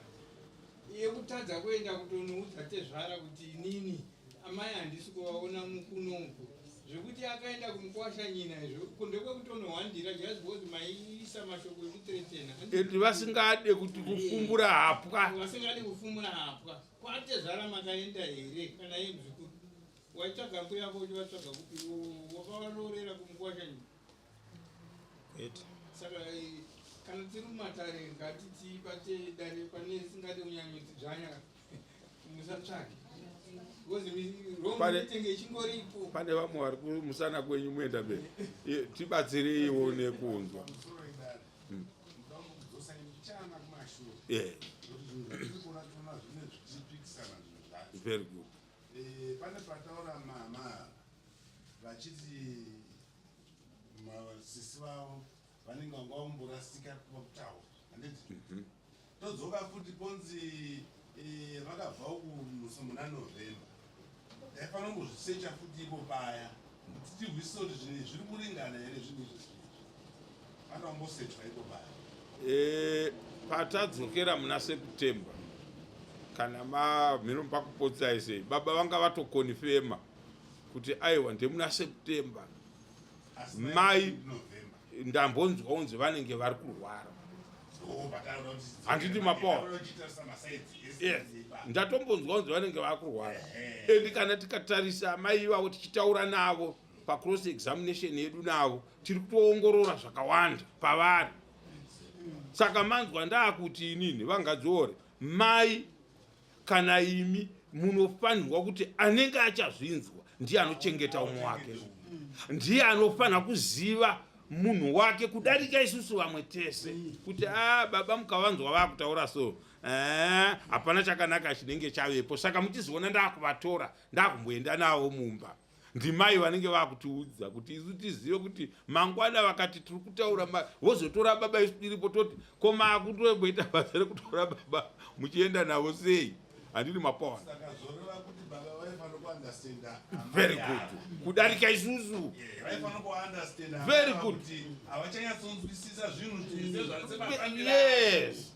yekutadza kuenda kutonoudza tezvara kuti inini amai handisi kuvaona kunoku. Zvekuti akaenda kumukwasha nyina izvo ndekwekutonohwandira just because maiisa mashoko ekuteretena. Eti vasingade kuti kufumbura hapwa. Vasingade kufumbura hapwa. Kwatezvara makaenda here kana yemuzvikuru. Waitsvaga mbuya yako uchivatsvaga kupi wakavarorera kumukwasha nyina. Saka kana tiri mumatare ngatiti bate dare pane singade kunyanyo dzvanya musatsvage. Pane vamwe vari kumusana kwenyu muenda mberi. Tibatsireiwo nekunzwa. Very good. Pane pataura mama vachiti sisi vavo vanenge vanga vamborasika pakutaura handiti todzoka futi ponzi vakabvawo muna November daifanongozvisecha futi ipo paya titihwisa kuti zvinhu zviri kuringana here zvinhu izvi vanombosechwa ipo paya. Patadzokera muna September kana mamhino pakupotsai sei baba vanga vatokonifema kuti aiwa ndemuna September mai ndambonzwa unzi vanenge vari kurwara. Handiti mapawa. Ndatombonzwa unzi vanenge vari kurwara. Endi kana tikatarisa mai ivavo tichitaura navo pacross examination yedu navo tiri kutoongorora zvakawanda pavari. Saka manzwa ndaakuti inini vangadzore mai kana imi munofanirwa kuti anenge achazvinzwa ndiye anochengeta umwe wake, ndiye anofanira kuziva munhu wake kudarika isusu vamwe tese kuti baba mukavanzwa vakutaura so hapana chakanaka chinenge chavepo. Saka muchizoona ndakuvatora ndakumboenda navo mumba ndimai vanenge vakutiudza kuti isu tizive kuti mangwana vakati tiri kutaura vozotora baba isu tiripo toti koma akutoemboita basa rekutora baba muchienda navo sei. Handiri mapawa. Very good. Kudarika isusu. Very good. Yes.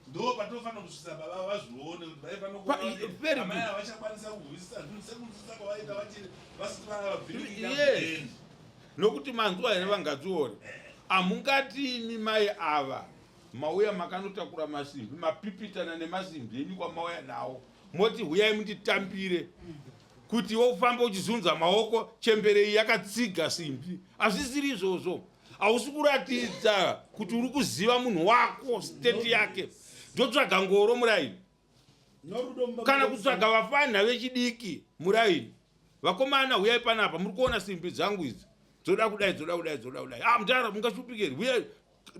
Ndo patofana kusvisa baba vazvione kuti very amai havachakwanisa kuhwisisa zvinhu sekunzisa kwavaita vachiri vasiti vanavabviri. Yes. Nokuti manzwa here vangadzione amungati imi mai ava mauya makanotakura masimbi mapipitana nemasimbi enyu kwamauya nawo moti huyai munditambire kuti wofamba uchizunza maoko chembere yakatsiga simbi. Hazvisiri izvozvo. Hausi kuratidza kuti uri kuziva munhu wako state yake. Ndotsvaga ngoro muraini kana kutsvaga vafana vechidiki muraini. Vakomana huyai panapa muri kuona simbi dzangu idzi dzoda kudai dzoda kudai dzoda kudai. Mudhara mungashupikeri huyai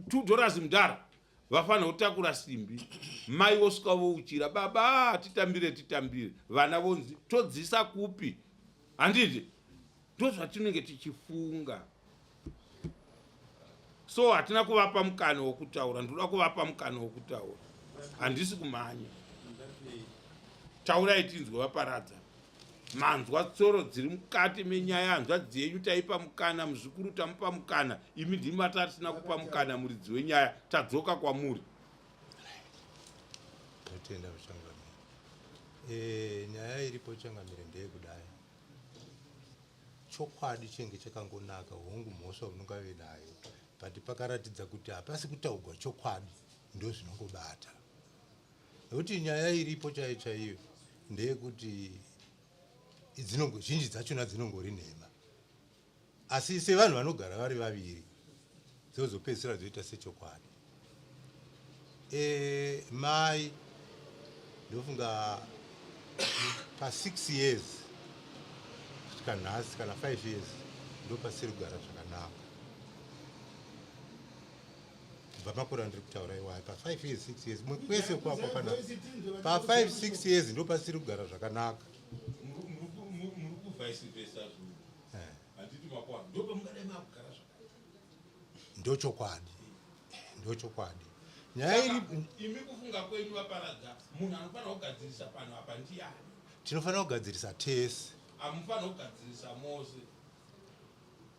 $2 mudhara. Vafana kutakura simbi. Mai vosvika vouchira baba titambire titambire. Vana vonzi todzisa kupi. Handiti ndozvatinenge tichifunga. So hatina kuvapa mukana wokutaura. Ndoda kuvapa mukana wokutaura. Handisi kumhanya. Taurai tinzwe vaparadza. manzwa tsoro dziri mukati menyaya, hanzva dzenyu taipa mukana, muzukuru tamupa mukana, imi ndimi atatisina kupa mukana, muridzi wenyaya, tadzoka kwamuri. Totenda kuchangamira. Nyaya iripo changamire ndeyekudai. Chokwadi chenge chakangonaka hongu mhosva unongave nayo, but pakaratidza kuti hapasi kutaurwa chokwadi ndo zvinongobata. Nekuti nyaya iripo chaiyo chaiyo ndeyekuti zhinji dzachona dzinongori nhema, asi sevanhu vanogara vari vaviri dzozopedzisira dzoita sechokwadi. Mai ndofunga pa 6 years kusvika nhasi kana 5 years ndopasiri kugara zvakanaka. Kubva makore andiri kutaura iwayo pa 5 years 6 years kwese kwako pana pa 5 6 years ndopasiri kugara zvakanaka. Ndochokwadi, ndochokwadi. Nyaya imi kufunga kwenyu vaparadza munhu anofanira kugadzirisa pano apa ndiani? Tinofanira kugadzirisa tese. Hamufanira kugadzirisa mose.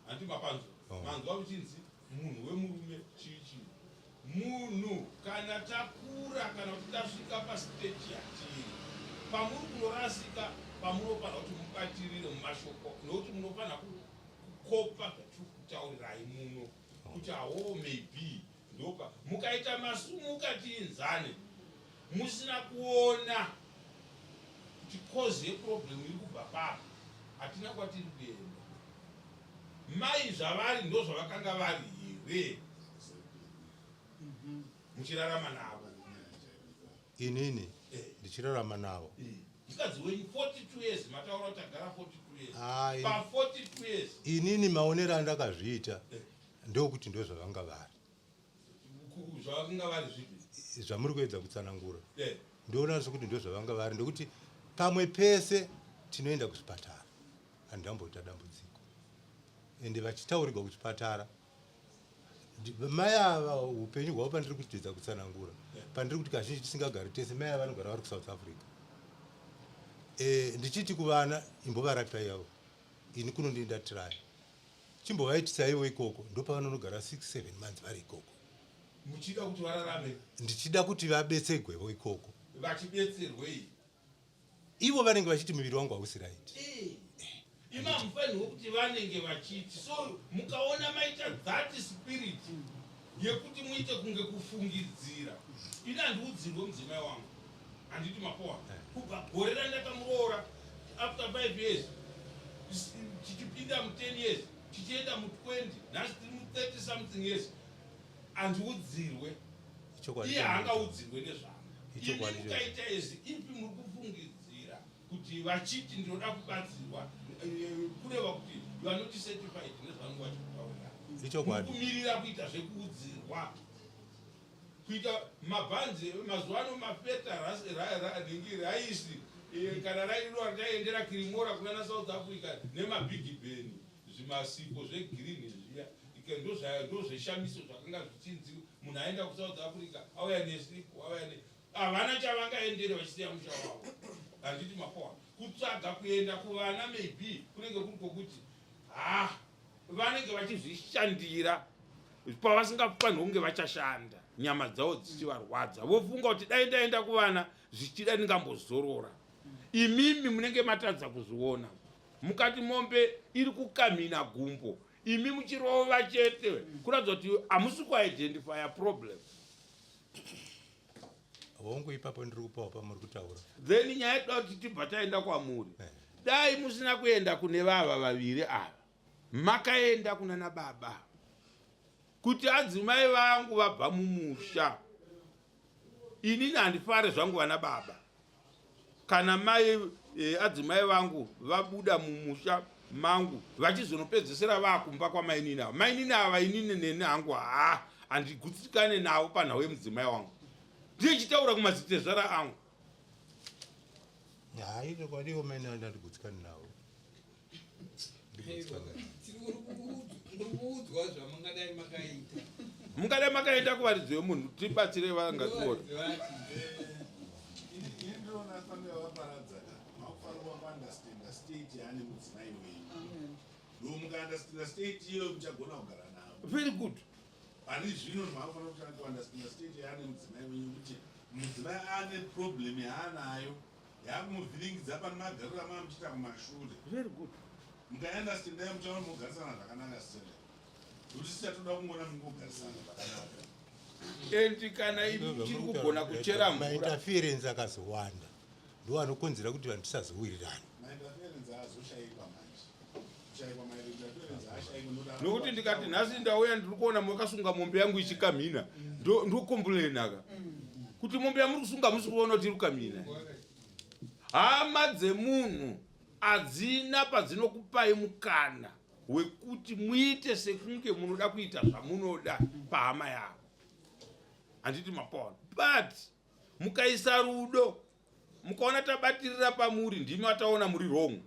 Handi mapanzo. Manzwa uchinzi munhu wemurume chichi. Munhu kana takura kana kuti tasvika pasiteji yatiri, pamuri kunorasika pamunofanira kuti mubatirire mumashoko, nokuti munofanira kukopa zvatiri kutaurirai muno kuti hawo maybe ndopa mukaita masumuka tiinzane musina kuona kuti cause yeproblem iri kubva papa, hatina kwatiri kuenda. Mai zvavari ndo zvavakanga vari here muchirarama navo? Inini ndichirarama navo. Mukadzi wenyu 42 years mataura kuti agara 42 years. Pa 42 years inini maonero andakazviita ndokuti ndo zvavanga vari. Zvavanga vari zvipi? Zvamuri kuedza kutsanangura. Ndoona sokuti ndo zvavanga vari, ndokuti pamwe pese tinoenda kuchipatara handamboita dambudziko, ende vachitaurirwa kuchipatara mai ava upenyu hwavo pandiri kuedza kutsanangura, pandiri kuti kazhinji tisingagari tese, mai ava vanogara vari kuSouth Africa. Ndichiti kuvana imbovarapai yavo, ini kunondienda tirai chimbovaitisaiwo ikoko, ndopavanonogara 6-7 months vari ikoko. Muchida kuti vararame? Ndichida kuti vabetserwewo ikoko. Vachibetserwei? Ivo vanenge vachiti muviri wangu hausi right. Ima hamufanirwi kuti vanenge vachiti, so mukaona maita that spirit yekuti muite kunge kufungidzira. Ini handiudzirwe mudzimai wangu, handiti mapowa. Kubva gore randakamuroora after 5 years tichipinda mu10 years tichienda mu20 nhasi tiri mu30 something years, handiudzirwe. Iye haangaudzirwe nezvangu. Ini mukaita ezi ipi muri kufungidzira kuti vachiti ndinoda kubatsirwa, kureva kuti you are not certified nezvangu vachikutaura, kumirira kuita zvekuudzirwa, kuita mabhanzi mazuva ano mapeta ringi raisi kana rairo rataendera Kirimora kunana South Africa nemabigi beni zvimasipo zvegirini zviya, ndozveshamiso zvakanga zvichinzi munhu aenda kuSouth Africa auya nesipo auya havana chavangaendere vachisiya musha wavo. Handiti mapowa kutsvaga kuenda kuvana maybe kunenge kuri kwokuti vanenge vachizvishandira pavasingafanirwi kunge vachashanda, nyama dzavo dzichivarwadza, vofunga kuti dai ndaenda kuvana zvichida ndingambozorora. Imimi munenge matadza kuzviona, mukati mombe iri kukamhina gumbo, imi muchirova chete kuratidza kuti hamusi kuidentifya problem. Hongu ipapo ndiri kupawo pamuri kutaura. Then nyaya yedu kuti tibva taenda kwamuri, dai musina kuenda kune vava vaviri ava, makaenda kuna nababa kuti adzimai vangu vabva mumusha. Inini handifare zvangu vana baba kana mai adzimai vangu vabuda mumusha mangu vachizonopedzesera vakumba kwamainini ava. Mainini ava inini nene hangu handigutsikane navo panhau yemudzimai wangu, ndiye chitaura kumadzitezvara angu. Hayi kwadiwo maini andigutsikane navo. Mungadai makaenda kuvaridzi vemunhu tibatsire vangakuona. Ndinoona fanira vaparadza makufanira kuunderstanda state yaane mudzimai wenyu ndomukaandastanda state iyoyo muchagona kugara navo. Very good. Pani zvino mafanira kuti kuandastanda state yaane mudzimai wenyu kuti mudzimai ane problem yaanayo yakumuvhiringidza pane magariro amava muchiita kumashure. Very good. mukaandastandai muchaona mugarisana zvakanaka sele kuti tichatoda kungoona mungogarisana zvakanaka. And kana ichiri kugona kuchera mvura interference akazowanda ndo anokonzera kuti vanhu tisazowirirana. Interference haazoshaikwa manje. Kushaikwa interference haashaikwa nokuti ndikati nhasi ndauya ndiri kuona makasunga mombe yangu ichikamhina ndokombulenaka kuti mombe yamuri kusunga musi kuona kuti iri kukamhina. Hama dzemunhu hadzina padzinokupai mukana wekuti muite sekunge munoda kuita zvamunoda pahama yavo. Handiti mapaona, but mukaisa rudo mukaona tabatirira pamuri ndimi wataona muri wrong.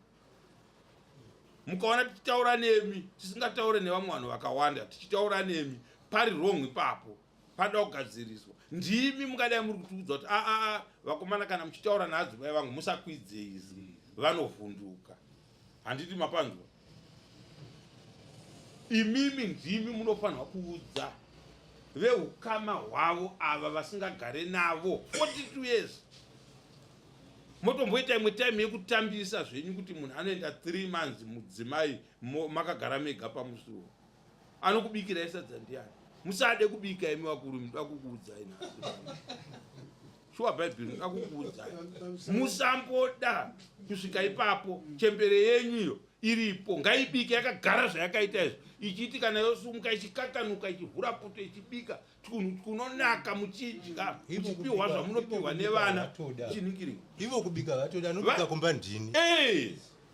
Mukaona tichitaura nemi tisingataure nevamwe vanhu vakawanda tichitaura nemi pari wrong ipapo pada kugadziriswa ndimi mungadai muri kutiudza kuti vakomana kana muchitaura nehadzimai vangu musakwidze izi vanovhunduka. Handiti mapanzwa, imimi ndimi munofanirwa kuudza veukama hwavo ava vasingagare navo 42 years. Motomboita imwe time yekutambisa zvenyu kuti munhu anoenda 3 months mudzimai makagara mega pamusuwo. Anokubikirai sadza ndiani? Musade kubika imi wakuru muda kukuudzai nhasi. Shuwa Bhaibheri muda kukuudzai. Musamboda kusvika ipapo chembere yenyu iyo iripo ngaibike yakagara zvayakaita izvo ichiti kana yosumuka ichikakanuka ichivhura poto ichibika kunonaka muchidya muchipiwa zvamunopiwa nevana chiningirika. Ivo kubika vatoda anobika kumba ndini.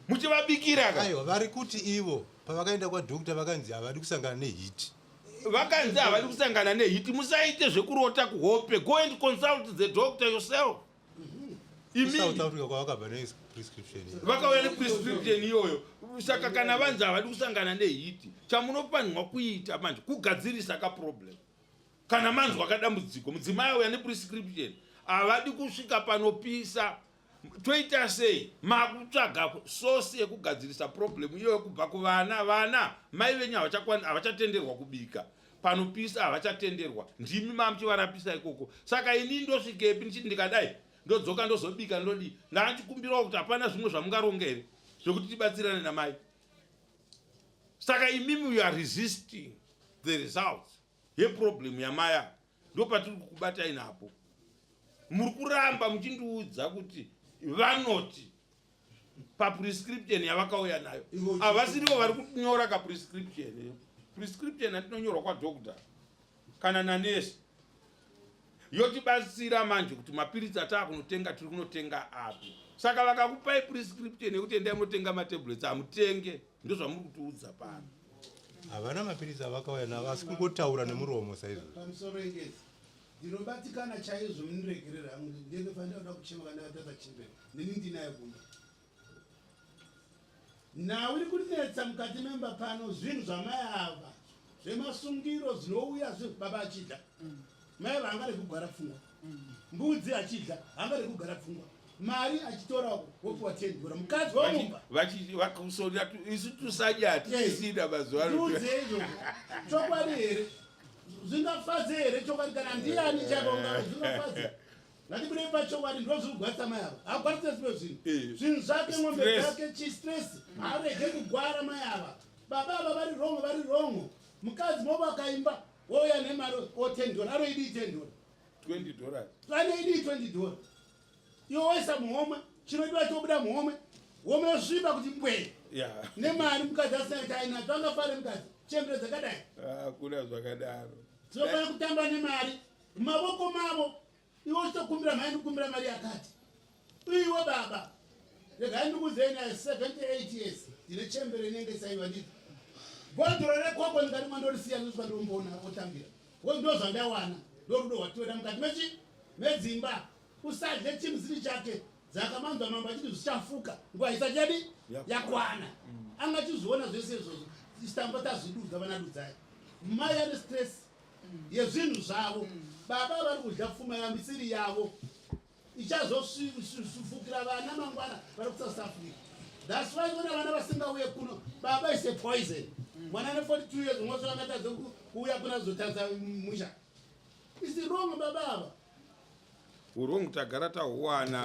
Muchivabikira ka. Aiwa vari kuti ivo pavakaenda kwadhokota vakanzi havadi kusangana nehiti. Vakanzi havadi kusangana nehiti. Musaite zvekurota kuhope. Go and consult the doctor yourself. South Africa kwavakabva neprescription. Vakauya neprescription iyoyo. Saka kana vanzi havadi kusangana nehiti chamunofanirwa kuita manje kugadzirisa ka problem. Kana manzwa kadambudziko mudzimai auya neprescription havadi kusvika panopisa toita sei makutsvaga sosi yekugadzirisa problem iyoyo kubva kuvana mai venyu havachatenderwa kubika panopisa havachatenderwa ndimi mamuchivarapisa ikoko. Saka ini ndosvikepi ndichiti ndikadai ndodzoka ndozobika ndodi ndachikumbirawo kuti hapana zvimwe zvamungaronga here zvokuti tibatsirane namai. Saka imimi you are resisting the results yeproblem yamaya ndopatiri kukubatai napo. Muri kuramba muchindiudza kuti vanoti paprescription yavakauya nayo havasirivo vari kunyora kaprescription. Prescription hatinonyorwa kwadhokota kana nanesi yotibatsira manje kuti mapiritsi ataakunotenga tiri kunotenga api. Saka vakakupai prescription yekuti endai munotenga matablets hamutenge ndozvamuri kutiudza pano. Havana mapiritsi avakauya navo asi kungotaura nemuromo saizvozvo. Pamusoro engezi ndinobatikana chaizvo muniregerera hangu ndinofanira kuda kuchema kana atata chembere nini ndinayo kumba nauri kunetsa mukati memba pano zvinhu zvamai ava zvemasungiro zvinouya baba achidya mai vaangade kugara pfungwa mbudzi achidya haangade kugara pfungwa mari achitorako wopiwa $10 mukadzi wamumba vakusonda isu tusanyati tisina mazuva ano. Izvo chokwadi here zvingafadze here chokwadi kana ndiani chakonga zvingafadze ngatibudei pachokwadi ndozviri kugwarisa mai ava akugwarise zvimwe zvinhu zvake ng'ombe dzake chistress arege kugwara mai ava baba ava vari rongo mukadzi movo akaimba wouya nemari $10 aroidi $10 anoidi $20 iwo waisa muhomwe chinodiwa chobuda muhomwe home yosviba kuti mbwe nemari mukadzi asinaiti ainato angafare mukadzi chembere dzakadai kuna zvakadaro tinofana kutamba nemari mavoko mavo iwo uchitokumbira mhai ndikumbira mari yakati iwe baba regai ndikuzei naye 78 years ndine chembere inenge isaiwa nditi bhodhoro rekoko ndingati mwandorisiya ndosvika ndomboona otambira ndo zvandawana ndorudo rwatiweda mukati medzimba usadye chimuziri chake dzakamanzwa mamba chiti zvichafuka nguva isachadi yakwana angachizviona zvese izvozvo ichitamba tazvidudza vana dudzai mai ane stress yezvinhu zvavo baba vari kudya pfuma yamisiri yavo ichazosufukira vana mangwana vari kusouth africa That's why when vana vasingauye kuno baba ise poison mwana ane 42 years umwe akatadza kuuya kuna zotadza musha. Is it wrong baba? Urong tagara tawana.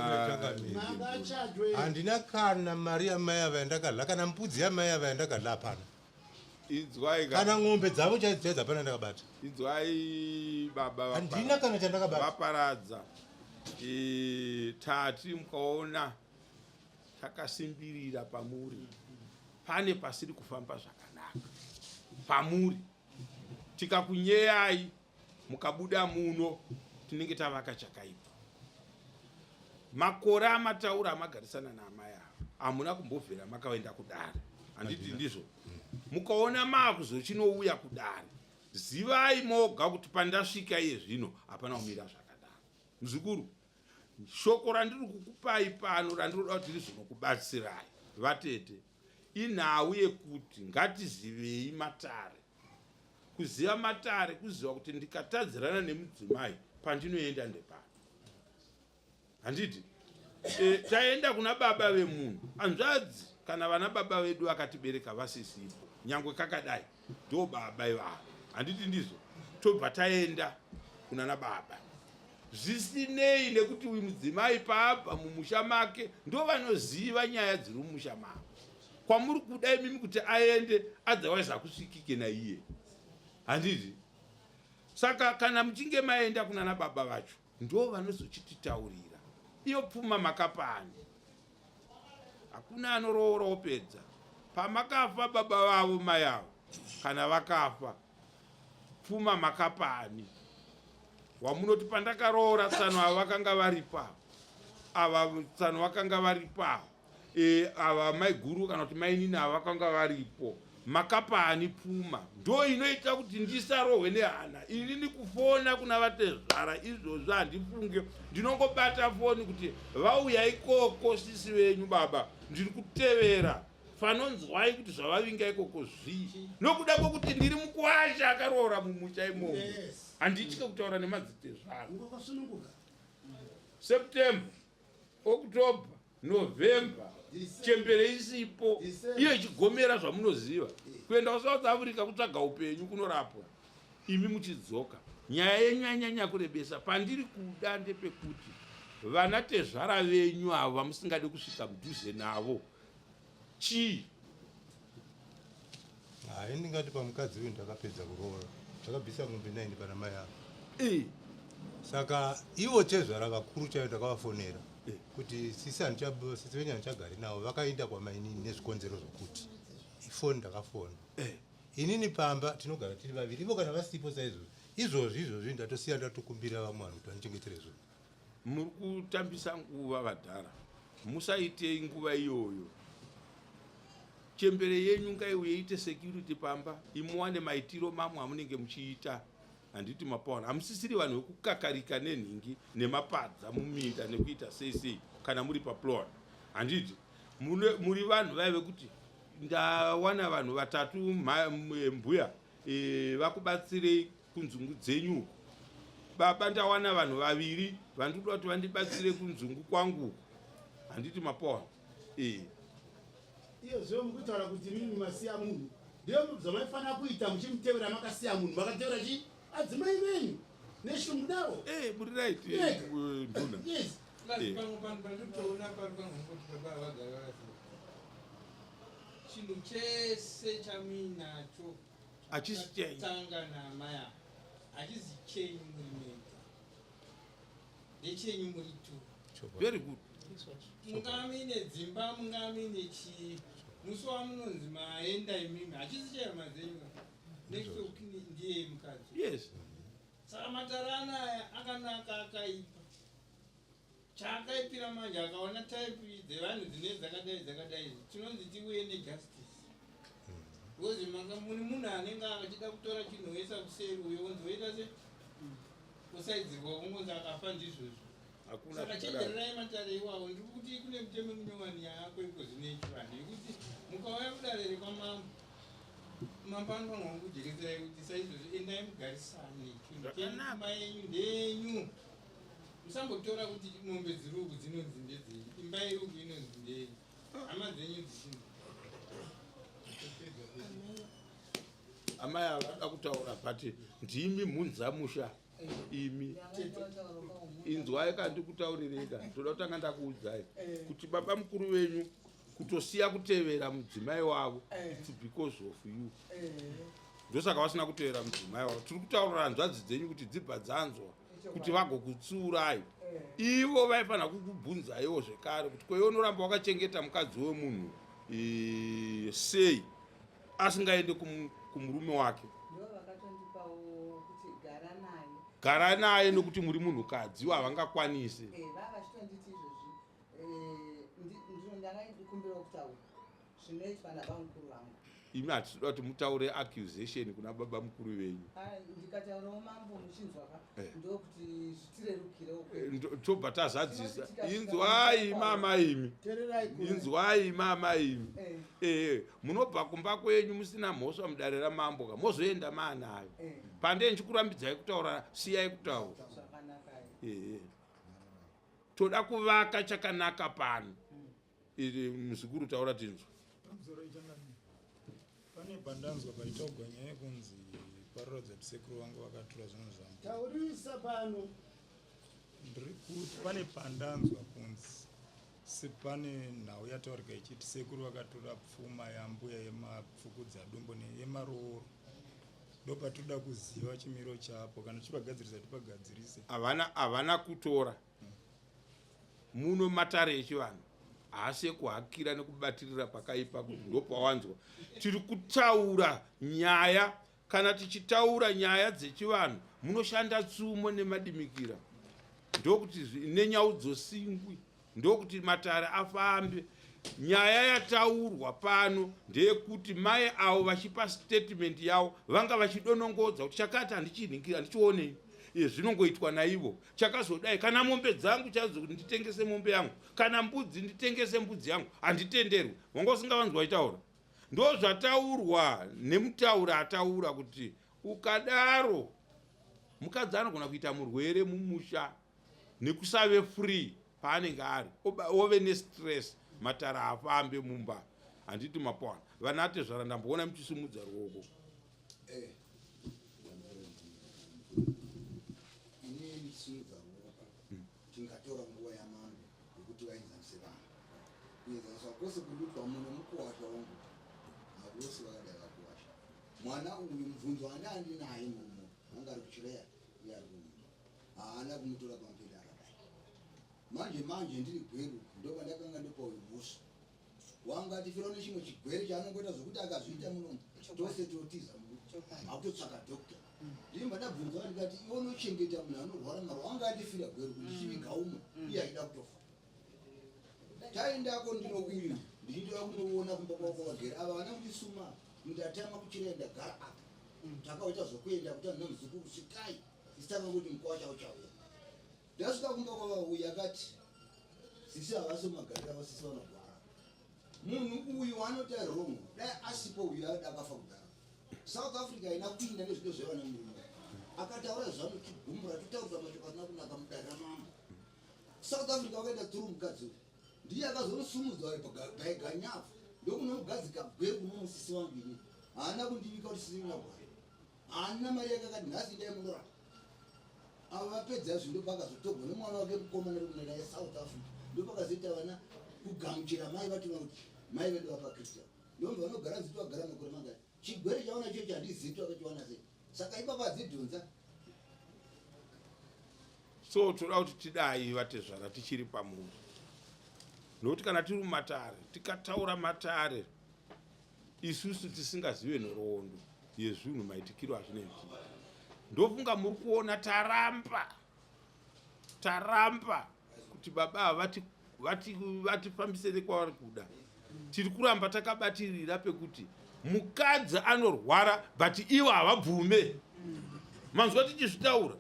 Handina kana mari yamai avaendakadla kana mbudzi yamai avaendakadla hapana. Kana ng'ombe dzavo chaidzo hapana ndakabata. Idzwai baba handina kana chandakabata. Vaparadza. Tati mukaona takasimbirira pamuri. Pane pasiri kufamba zvakanaka. Pamuri. Tikakunyeyai mukabuda muno tinenge tavaka chakaipa. Makore amataura amagarisana naamai avo hamuna kumbobvera makaenda kudare. Handiti ndizvo? Mukaona maakuzochinouya kudare, zivai moga kuti pandasvika iye zvino hapana kumira zvakadaro. Muzukuru, shoko randiri kukupai pano randiroda kuti rizonokubatsirai vatete inhau yekuti ngatizivei matare. Kuziva matare kuziva kuti ndikatadzirana nemudzimai pandinoenda ndepano. Handiti? Taenda kuna baba vemunhu. Hanzvadzi kana vana baba vedu vakatibereka vasisipo. Nyangwe kakadai. Ndo baba ivavo. Handiti ndizvo? Tobva taenda kuna nababa. Zvisinei nekuti uyu mudzimai paabva mumusha make ndo vanoziva nyaya dziri mumusha mavo. Kwamuri kudai mimi kuti aende otherwise hakusvikike naiye. Handiti? Saka kana muchinge maenda kuna nababa vacho ndo vanozochititaurira. Iyo pfuma makapani. Hakuna anoroora opedza. Pamakafa baba vavo mai avo kana vakafa pfuma makapani. Wamunoti pandakaroora tsano ava vakanga varipa. Ava tsano vakanga varipa. Ava mai guru kana kuti mai nini ava vakanga varipo. Makapani pfuma. Ndo inoita kuti ndisarohwe nehana. Inini kufona kuna vatezvara izvozvo handifunge. Ndinongobata foni kuti vauya ikoko sisi venyu baba. Ndiri kutevera. Fanonzwai kuti zvavavinga ikoko zvii. Nokuda kwokuti ndiri mukuasha akaroora mumusha imomo. Handityi kutaura nemadzitezvara. September, October, November. Chembere isipo. Iyo chigomera zvamunoziva. Kuenda kuSouth Africa kutsvaga upenyu kunorapwa. Imi muchidzoka. Nyaya yenyu yanyanya kurebesa. Pandiri kuda ndepekuti vana tezvara venyu avo vamusingade kusvika mudhuze navo. Chii? Hai ndingati pamukadzi uyu ndakapedza kuroora. Ndakabvisa ng'ombe 9 pana mai avo. Saka ivo tezvara vakuru chaivo ndakavafonera. Kuti sisi venyu handichagari navo vakaenda kwamainini nezvikonzero zvokuti ifoni ndakafona. Inini pamba tinogara tiri vaviri. Ivo kana vasipo saizvozvo izvozvi ndatosiya ndatokumbira vamwe vanhu kuti vanichengetere zvozvo. Muri kutambisa nguva vadhara. Musaitei nguva iyoyo. Chembere yenyu ngaiuye iite security pamba. Imuwane maitiro mamwe amunenge muchiita. Handiti mapaona. Hamusisiri vanhu vekukakarika nenhingi nemapadza muminda nekuita sei kana muri paplot. Handiti? Muri vanhu vaive kuti ndawana vanhu vatatu mbuya vakubatsirei kunzungu dzenyu. Baba ndawana vanhu vaviri vandoda kuti vandibatsire kunzungu kwangu. Handiti mapaona. Iyo zvo mukutaura kuti mimi masiya munhu. Ndiyo zvamaifana kuita muchimutevera makasiya munhu. Makatevera chi? Adzimai venyu neshungu davo. Muri right. Nduna. Yes. Chinhu chese chamuinacho achitanga namaya hachizi chenyu muri mega ndechenyu muri tu. Very good. Mungava muine dzimba, mungava muine chii, musi wamunonzi maenda imimi hachisi chehama dzenyu. Next week ndiye mukadzi. Yes. Saka matara anaya akanaka akaipa. Chaakaipira manje akaona type dzevanhu dzine dzakadai tinonzi tiuye nejustice. Because muni munhu anenge achida kutora chinhu oisa kuseri uyo onzi woita se kusaidzirwa kungonzi akafa ndizvozvo. Saka chenjererai matare iwawo. Ndiri kuti kune mutemo munyowani yako iko zvinechivandi yekuti mukauya kudare rekwamambo mambo anofanirwa kujekeserai kuti saizvozvo endai mugarisane imba yenyu ndenyu. Musambotora kuti mombe dziri uku dzinonzi ndedzenyu, imba iri uku inonzi ndenyu. hama dzenyu dzini amai avada kutaura but ndimi mhunzamusha imi inzwai kandikutauririka toda kutanga ndakuudzai kuti baba mukuru wenyu kutosiya kutevera mudzimai wavo it's because of you ndosaka vasina kutevera mudzimai wavo. Tiri kutaurira hanzvadzi dzenyu kuti dzibva dzanzwa kuti vagokutsiurai. Ivo vaifanira kukubvunzaiwo zvekare kuti kweunoramba wakachengeta mukadzi wemunhu sei asingaende kumurume wake. Gara naye nokuti muri munhukadzi havangakwanisi. Imi hatitoda kuti mutaure accusation kuna baba mukuru venyu. Tobva tazadzisa. Inzwai mama imi. Inzwai mama imi. Munobva kumba kwenyu musina mhosva mudare ramambo mozoenda maanayo. Pande ndichikurambidzai kutaura siyai kutaura. Toda kuvaka chakanaka pano. Muzukuru taura tinzwa. Pane pandanzwa paitogwa nyaya yekunzi parorodza kuti sekuru vangu vakatura zvinhu zvangu. Taurisa pano. Ndiri kuti pane pandanzwa kunzi sepane nhau yataurika ichiti sekuru vakatora pfuma yambuya yemapfukudza dumbo neyemarooro. Ndopatoda kuziva chimiro chapo kana chipagadzirisa tipagadzirise. Havana kutora. Muno matare echivanhu. Haasi ekuhakira nekubatirira pakaipa kuti ndopawanzwa. Tiri kutaura nyaya, kana tichitaura nyaya dzechivanhu munoshanda tsumo nemadimikira. Ndokuti nenyau dzosingwi, ndokuti matare afambe. Nyaya yataurwa pano ndeyekuti mai avo vachipa statement yavo vanga vachidonongodza kuti chakati handichiningira handichionei. Zvinongoitwa naivo. Chakazodai kana mombe dzangu chazo kuti nditengese mombe yangu, kana mbudzi nditengese mbudzi yangu, handitenderwi. Wanga usingavanzwa vaitaura. Ndo zvataurwa nemutaura ataura kuti ukadaro mukadzi anogona kuita murwere mumusha nekusave free paanenge ari, ove nestress, matara afambe mumba. Handiti mapwana vanate zvara ndamboona muchisumudza ruoko. Tingatora nguva yamambo yekuti vaenzanise vanhu kuenzanisa kwose kudutwa muno mukuwasha wangu havose vakadai vakuwasha. Mwana uyu mubvunzo ane andinaye mumo anga ari kuchireya iye ari kunyika haana kumutora pamapiri akadai. Manje ndiri gweru ndopandakanga ndopaubusu wanga tifira nechimwe chigwere chaanongoita zvokuti akazviita munomu tose totiza akutotsvaka dokta. Ndimba ndabvunza ndikati iwe unochengeta munhu anorwara maro wanga atifira gweru kuti chiviga umwe iye aida kutofa. Taendako ndinokuina ndichitoda kunoona kumba kwako vagere ava vana kundisuma ndatama kuchirenda ndagara apa takaita zvokuenda kuti andina muzukuru svikai isitanga kuti mukova chavo chauya. Ndasvika kumba kwavauya akati sisi havasi magariro avo sisi vanorwara. Munhu uyu anoti aromo dai asipo uyu akafa kudara. South Africa ina kuinda nezvino zvevana murume akataura zvanochigumbura totaurira mashoko asina kunaka mudarira mambo. South Africa wakaita turu mukadzi ndiye akazorosumudzwa paiganyafu ndokuno mugadzika gweru kuno musisi wangu ini haana kundivika kuti sisi munagwara haana mari yakakati nhasi ndai munorapa. Ava vapedza izvi ndopakazotogwa nemwana wake mukoma nerukunena yeSouth Africa ndopakazoita vana kugamuchira mai vativa kuti mai vedu vapakristian ndomva vanogara nziti vagara makore mangani. Chigwere chaona chocho handizivi wakachiwana sei saka ipapa dzidhonza. So toda kuti tidai vatezvara tichiri pamunhu nokuti kana tiri mumatare tikataura matare isusu tisingazive nhoroondo yezvinhu maitikiro azvinoitika. Ndofunga muri kuona taramba kuti baba ava vatifambisere kwavari kuda. Tiri kuramba takabatirira pekuti mukadzi anorwara but ivo havabvume. Manzwa tichizvitaura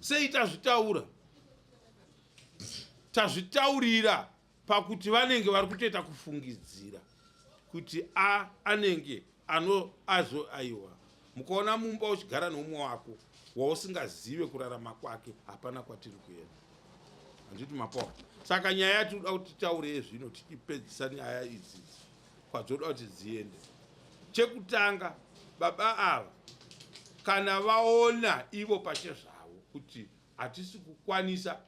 sei tazvitaura? Tazvitaurira pakuti vanenge vari kutoita kufungidzira kuti anenge aiwa. Mukaona mumba uchigara nomumwe wako wausingazive kurarama kwake hapana kwatiri kuenda. Handiti mapona. saka nyaya yatinoda kuti taure zvino tichipedzisa nyaya idzi kwadzoda kuti dziende. Chekutanga, baba ava kana vaona ivo pache zvavo kuti hatisi kukwanisa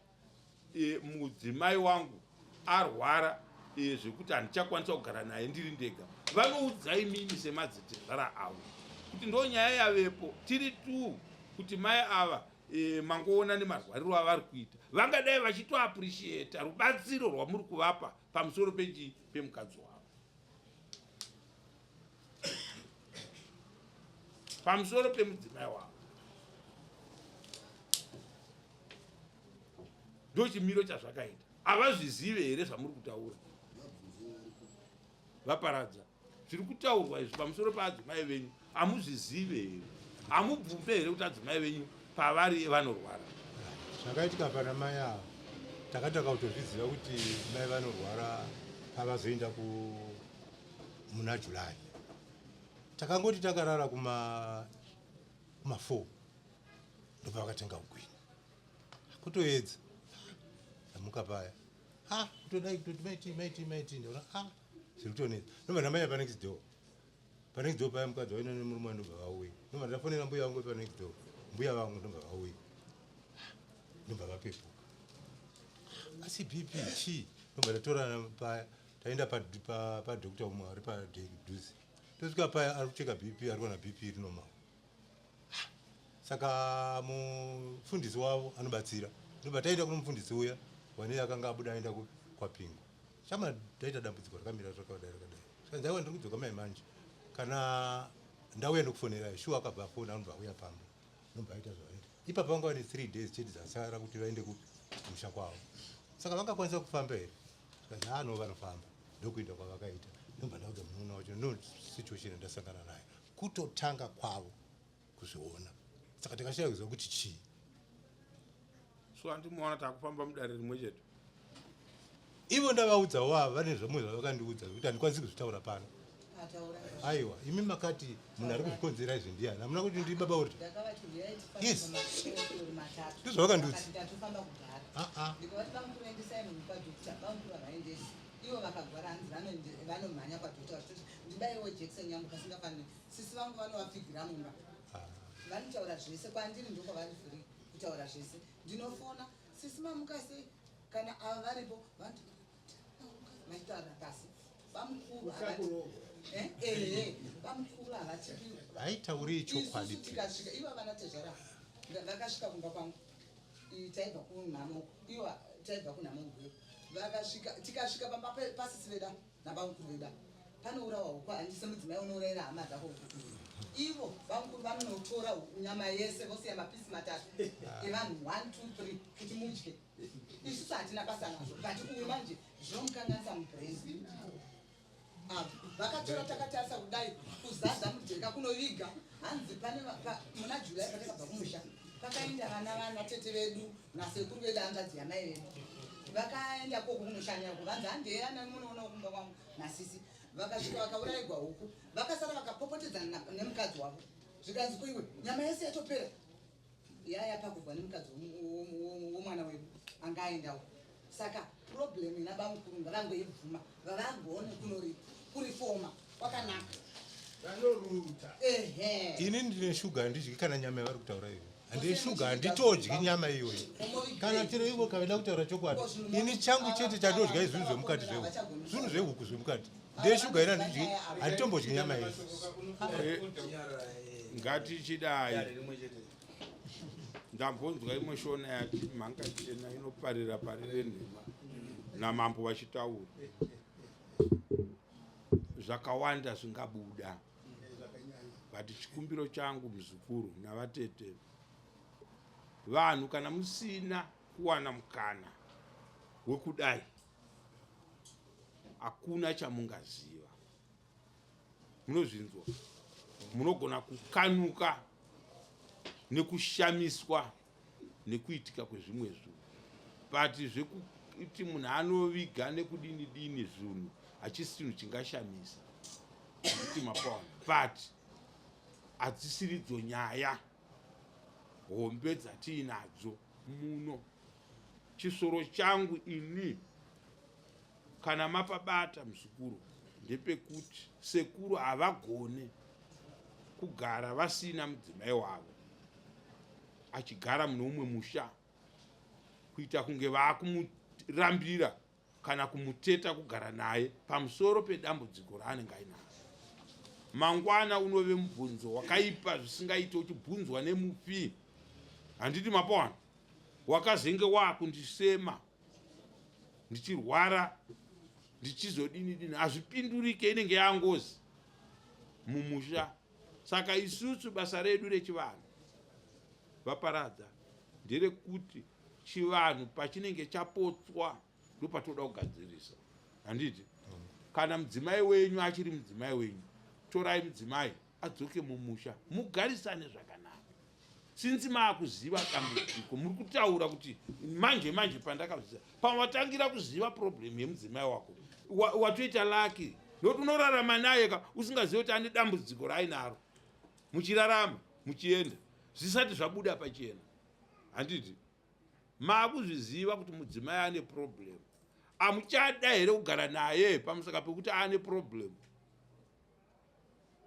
mudzimai wangu arwara zvekuti handichakwanisa kugara naye ndiri ndega, vanoudzai mimi semadzitezvara avo kuti ndo nyaya yavepo tiri tu kuti mai ava mangoona nemarwariro avari kuita, vangadai vachitoapurishiyeta rubatsiro rwamuri kuvapa pamusoro pemukadzi wavo, pamusoro pemudzimai wavo. Ndo chimiro chazvakaita. Havazvizive here zvamuri kutaura? Vaparadza zviri kutaurwa izvi pamusoro paadzimai venyu hamuzvizive here? Hamubvumbe here kuti adzimai venyu pavari vanorwara? Zvakaitika pana mai ava takataka kutozviziva kuti mai vanorwara pavazoenda muna Julai. Takangoti takarara kuma 4 ndobva vakatenga kugwinya kutoedza amuka paya kutodai kutoti maiti ndaona zviri kutonetsa ndobva ndamanya panext door paya mukadzi waina nemurume wandobva vauya ndobva ndafonera mbuya vangu panext door, mbuya vangu ndobva vauya ndobva vapepuka asi bp chi ndobva ndatorana paya taenda padhokta umwe ari padhuze tosvika paya ari kucheka bp ari kuona bp iri normal. Saka mufundisi wavo anobatsira ndobva taenda kuno mufundisi uya wane akanga abuda aenda kwaPingu. Chama taita dambudziko rakamira zvakadai saka ndaiwa ndiri kudzoka mai manje kana ndauya ndokufonera shuwa akabva afona anobva auya pamba ndobva aita zvavaita. Ipapo vanga vane 3 days chete dzasara kuti vaende kumusha kwavo, saka vangakwanisa kufamba here? Saka no vanofamba ndokuenda kwavakaita. Ndobva ndauga munun'una wacho no situation ndasangana nayo kutotanga kwavo kuzviona, saka tikashaya kuziva kuti chii. So handimuona takufamba mudare rimwe chete. Ivo ndavaudzawo vava vane zvamwe zvavakandiudza kuti handikwanisi kuzvitaura pano. Aiwa, imi makati munhu ari kuzvikonzera izvi ndiani? Hamuna kuti ndiri baba uri? Yes. Ndozvavakandiudza. Ivo vakagwara hanzi vanomhanya kwadhokta vachitoti ndibaiwo jekiseni yangu kasingafaniri. Sisi vangu vanovapfigira mumba, vanotaura zvese kwandiri ndokwavari free kutaura zvese. Ndinofona sisi mamuka sei kana ava varipo vachitaura pasi vamukuru vamukuru havatipi haitauri chokwadi. Tikasvika ivo vanatezvara vakasvika kumba kwangu taibva kunhamo, ivo taibva kunhamo gweru vakasvika tikasvika pamba pasisi veda navamukuru veda panourawa huku handisi mudzimai unourayira hama dzako huku. Ivo vamukuru vanonotora nyama yese vosiya mapisi 3 evanhu 1 2 3 kuti mudye. Isusu hatina basa nazvo but uyu manje zvinomukanganisa mubrezi. Vakatora takatarisa kudai kuzaza mujeka kunoviga hanzi pane muna Julai patakabva kumusha pakaenda vana tete vedu nasekuru vedu hanzvadzi yamai vedu vakaenda koko kunoshanya uko vanzi handeyana munoona kumba kwangu nasisi. Vakasvika vakaurayirwa huku vakasara vakapopotedzana nemukadzi wavo zvikanzi kuiwe nyama yese yatopera yaya pakubva nemukadzi womwana wedu anga aendawo. Saka problem ina bamukuru ngavangoibvuma vavangoone kurifoma kwakanaka vanoruta. Ini ndine shuga handidyi kana nyama yavari kutaura iyo, handine shuga handitodyi nyama iyoyo kana chero ivo kavaida kutaura chokwadi. Ini changu chete chandodya izvinhu zvemukati zvinhu zvehuku zvemukati ndine shuga ina handidyi, handitombodyi nyama iyo. Ngatichidai ndambonzwa imwe shona yati mhanga chena inoparira parire nhema namambo vachitaura zvakawanda zvingabuda, but chikumbiro changu muzukuru navatete vanhu kana musina kuwana mukana wekudai hakuna chamungaziva. Munozvinzwa, munogona kukanuka nekushamiswa nekuitika kwezvimwe zvinhu, but zvekuti munhu anoviga nekudini zvinhu hachisi chinhu chingashamisa kuti mapawana, but hadzisiridzo nyaya hombe dzatiinadzo muno. chisoro changu ini kana mapabata muzukuru ndepekuti sekuru havagone kugara vasina mudzimai wavo achigara muno umwe musha kuita kunge vakumurambira kana kumuteta kugara naye pamusoro pedambudziko raanenge ainaro. Mangwana unove mubvunzo wakaipa zvisingaiti uchibvunzwa nemupi. Handiti mapona wakazenge wakundisema ndichirwara ndichizodini hazvipindurike, inenge yangozi mumusha. Saka isusu basa redu rechivanhu vaparadza nderekuti chivanhu pachinenge chapotswa ndopatoda kugadzirisa. Handiti kana mudzimai wenyu achiri mudzimai wenyu, torai mudzimai adzoke mumusha mugarisane zvakanaka. Sinzi maakuziva dambudziko muri kutaura kuti manje pandakaziva pamatangira kuziva problem yemudzimai wako watoita laki nokuti unorarama naye usingazivi kuti ane dambudziko raainaro, muchirarama muchienda zvisati zvabuda pachena. Handiti maakuzviziva kuti mudzimai ane problem, amuchada here kugara naye pamusaka pekuti ane problem?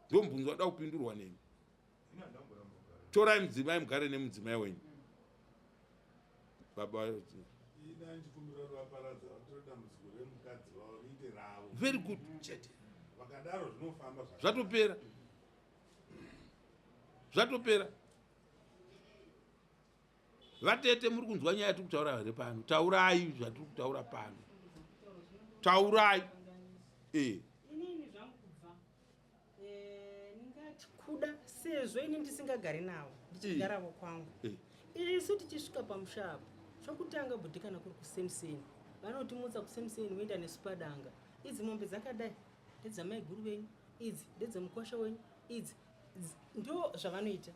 Ndombunzo wada kupindurwa nemi. Torai mudzimai mugare nemudzimai wenyu. Baba very good. Zvatopera. Vatete muri kunzwa nyaya yatiri kutaura here pano. Taurai zvatiri kutaura pano. Taurai. Inini zvangu kubva ningati kuda sezvo ini ndisingagari navo ndichigaravo kwangu isu tichisvika pamusha apo zvokutanga bhudhikana kuri kusemseni vanotimutsa kusemseni voenda nesupadanga. Idzi mombe dzakadai ndedzamai guru venyu, idzi ndedzemukwasha wenyu, idzi ndo zvavanoita.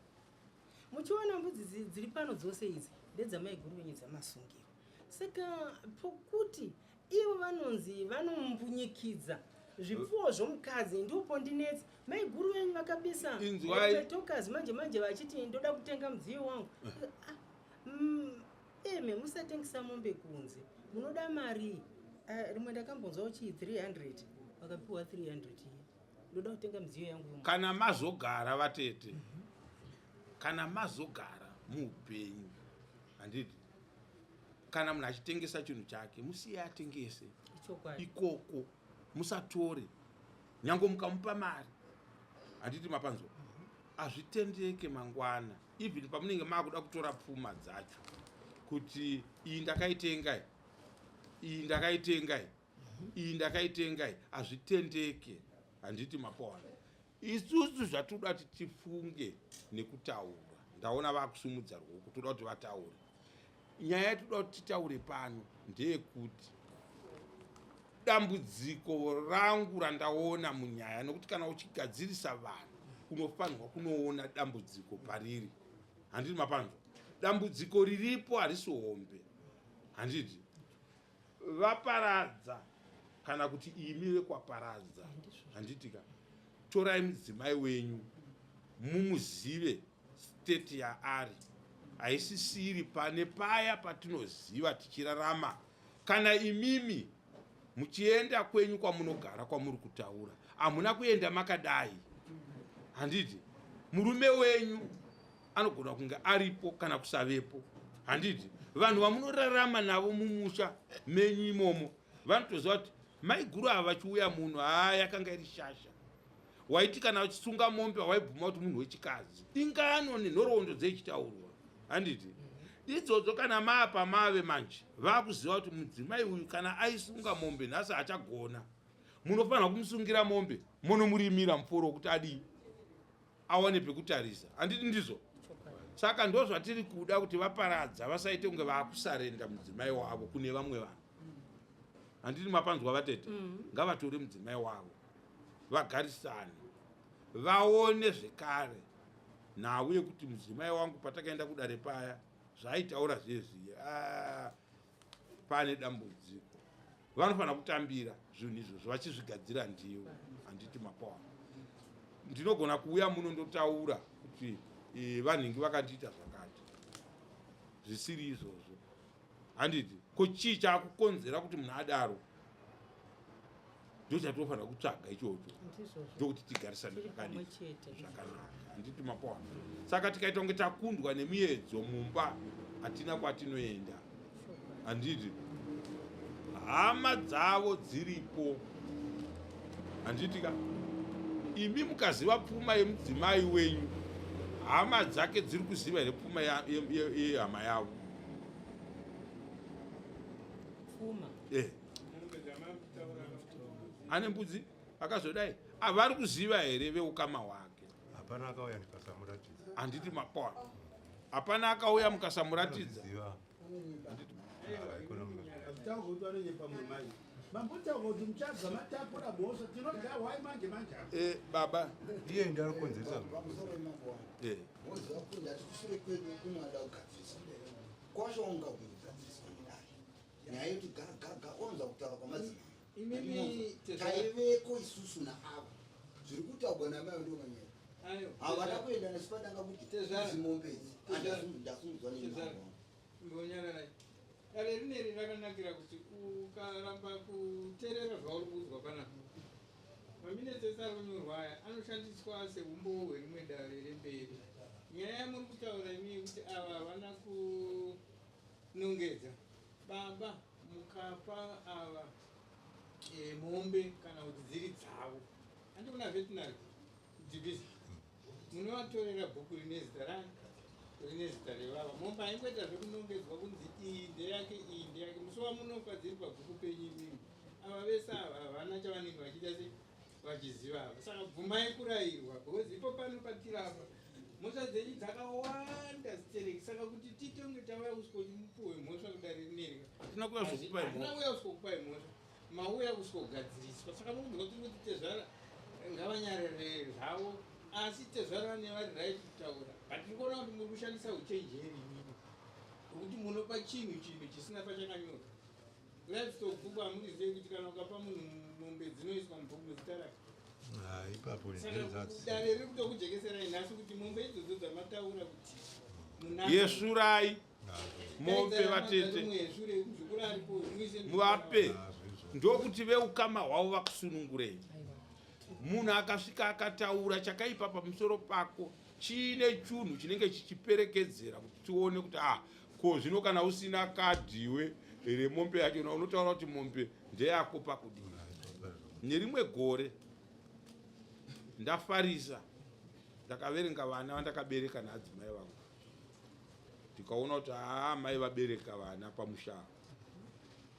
Muchiona mbudzi dziri pano dzose idzi ndedzamai guru venyu dzamasungiro. Saka pokuti ivo vanonzi vanombunyikidza zvipfuwo zvomukadzi ndipo ndinetsa. Mai guru venyu vakabisa tokazi manje vachiti ndoda kutenga mudziyo wangu. Eme musatengesa mombe kunze munoda mari. Rimwe ndakambonzwawo chii 300 vakapiwa 300 ndoda kutenga mudziyo yangu. Kana mazogara vatete, kana mazogara muupenyu, handiti kana munhu achitengesa chinhu chake musiye atengese ikoko, musatore nyange mukamupa mari. Handiti mapanzwa hazvitendeke mangwana, even pamunenge maakuda kutora pfuma dzacho kuti iyi ndakaitengai, iyi ndakaitengai, iyi ndakaitengai, hazvitendeke. Handiti mapawana isusu zvatoda kuti tifunge nekutaura. Ndaona vakusumudza ruoko toda kuti vataure. Nyaya yatoda kuti titaure pano ndeyekuti dambudziko rangu randaona munyaya, nokuti kana uchigadzirisa vanhu unofanirwa kunoona dambudziko pariri. Handiti mapanzwa dambudziko riripo harisi hombe. Handiti vaparadza kana kuti imi vekwaparadza. Handitika torai mudzimai wenyu mumuzive state yaari, haisisiri pane paya patinoziva tichirarama. Kana imimi muchienda kwenyu kwamunogara kwamuri kutaura hamuna kuenda makadai. Handiti murume wenyu anogona kunge aripo kana kusavepo. Handiti vanhu vamunorarama navo mumusha menyu imomo vanotoziva kuti mai guru ava vachiuya munhu yakanga iri shasha, waiti kana vachisunga mombe waibvuma kuti munhu wechikadzi. Ingano nenhoroondo dzeichitaurwa. Handiti idzodzo kana maapa mave manje vakuziva kuti mudzimai uyu kana aisunga mombe nhasi achagona, munofanira kumusungira mombe munomurimira muforo wekuti adii awane pekutarisa. Handiti ndizvo? Saka ndo zvatiri kuda kuti vaparadza vasaite kunge vaakusarenda mudzimai wavo kune vamwe vanhu. Handiti mapanzwa vatete? Ngavatore mudzimai wavo vagarisane, vaone zvekare nhau yekuti mudzimai wangu patakaenda kudare paya zvaitaura zvezviye pane dambudziko. Vanofanira kutambira zvinhu izvozvo vachizvigadzira ndivo. Handiti mapawana ndinogona kuuya muno ndotaura kuti vanhingi vakandiita zvakati, zvisiri izvozvo. handiti ko chii chaakukonzera kuti munhu adaro ndo chatinofanira kutsvaga ichocho ndokuti tigarisane zvakanaka handiti mapona. Saka tikaita kunge takundwa nemiedzo mumba hatina kwatinoenda handiti hama dzavo dziripo handitika imi mukaziva pfuma yemudzimai wenyu hama dzake dziri kuziva here pfuma yehama yavo ane mbudzi akazodai avari kuziva here veukama hwake hapana akauya ndikasamuratidza handiti mapona hapana akauya mukasamuratidza baba iye ndari kukonzeresa kwashonga kugadzirisa nyaya yekuti gaga onza kutaura kwamadzimai taiveko isusu naavo zviri kutaurwa namai ndomanyaya havana kuenda nesipadanga kuti zimombedzi ndasungudzwa mbonyararai dare rineri rakanakira kuti ukaramba kuteerera zvauri kuudzwa panapa maminitsi ese ari kunyorwa aya anoshandiswa seumbowo hwerimwe dare remberi. Nyaya yamuri kutaura imi yekuti ava havana kunongedza baba mukapa ava mombe kana kuti dziri dzavo handi kuna veterinary division munovatorera bhuku rine zita rani rine zita revava mombe haingoita zvekunongedzwa kunzi iyi ndeyake iyi ndeyake musi wamunofa dziri pabhuku penyu imimi ava vese ava havana chavanenge vachiita se vachiziva ava. Saka bvumai kurayirwa because ipo pano patirapa mhosva dzenyu dzakawanda zitereki. Saka kuti titonge tauya kusvikoti mupuwe mhosva kudare rineri tinauya kusikokupai mhosva mauya kusikogadziriswa. Saka mukuziva kuti kuti tezvara ngavanyarare zvavo asi tezvara vane vari right kutaura but ndikuona kuti muri kushandisa uchenjeri imini kuti munopa chinhu chisina pachakanyorwa. Livestock bhuku hamunizivi kuti kana ukapa munhu mombe dzinoiswa mubhuku zita rake dare riri kutokujekeserai nhasi kuti mombe idzodzo dzamataura kuti yesurai mombe vatete muvape ndokuti veukama hwavo vakusunungurei. Munhu akasvika akataura chakaipa pamusoro pako chiine chunhu chinenge chichiperekedzera kuti tione kuti ko zvino kana usina kadhiwe remombe yacho unotaura kuti mombe ndeyako pakudii. Nerimwe gore ndafarisa ndakaverenga vana vandakabereka naadzimai vangu tikaona kuti mai vabereka vana pamushaa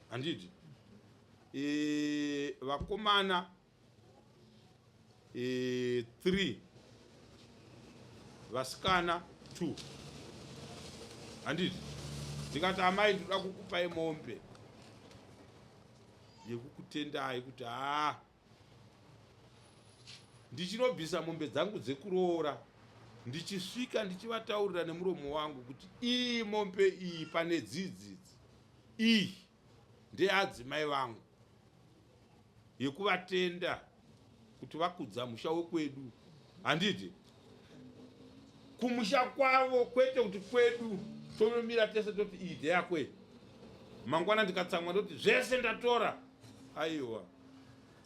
handiti vakomana 3 vasikana 2 handiti ndikati amai ndoda kukupai mombe yekukutendai kuti ndichinobvisa mombe dzangu dzekuroora ndichisvika ndichivataurira nemuromo wangu kuti iyi mombe iyi pane dzidzidzi iyi ndeadzimai vangu yekuvatenda kuti vakudza musha wekwedu handiti kumusha kwavo kwete kuti kwedu tonomira tese toti iyi ndeyakwedu mangwana ndikatsamwa ndoti zvese ndatora aiwa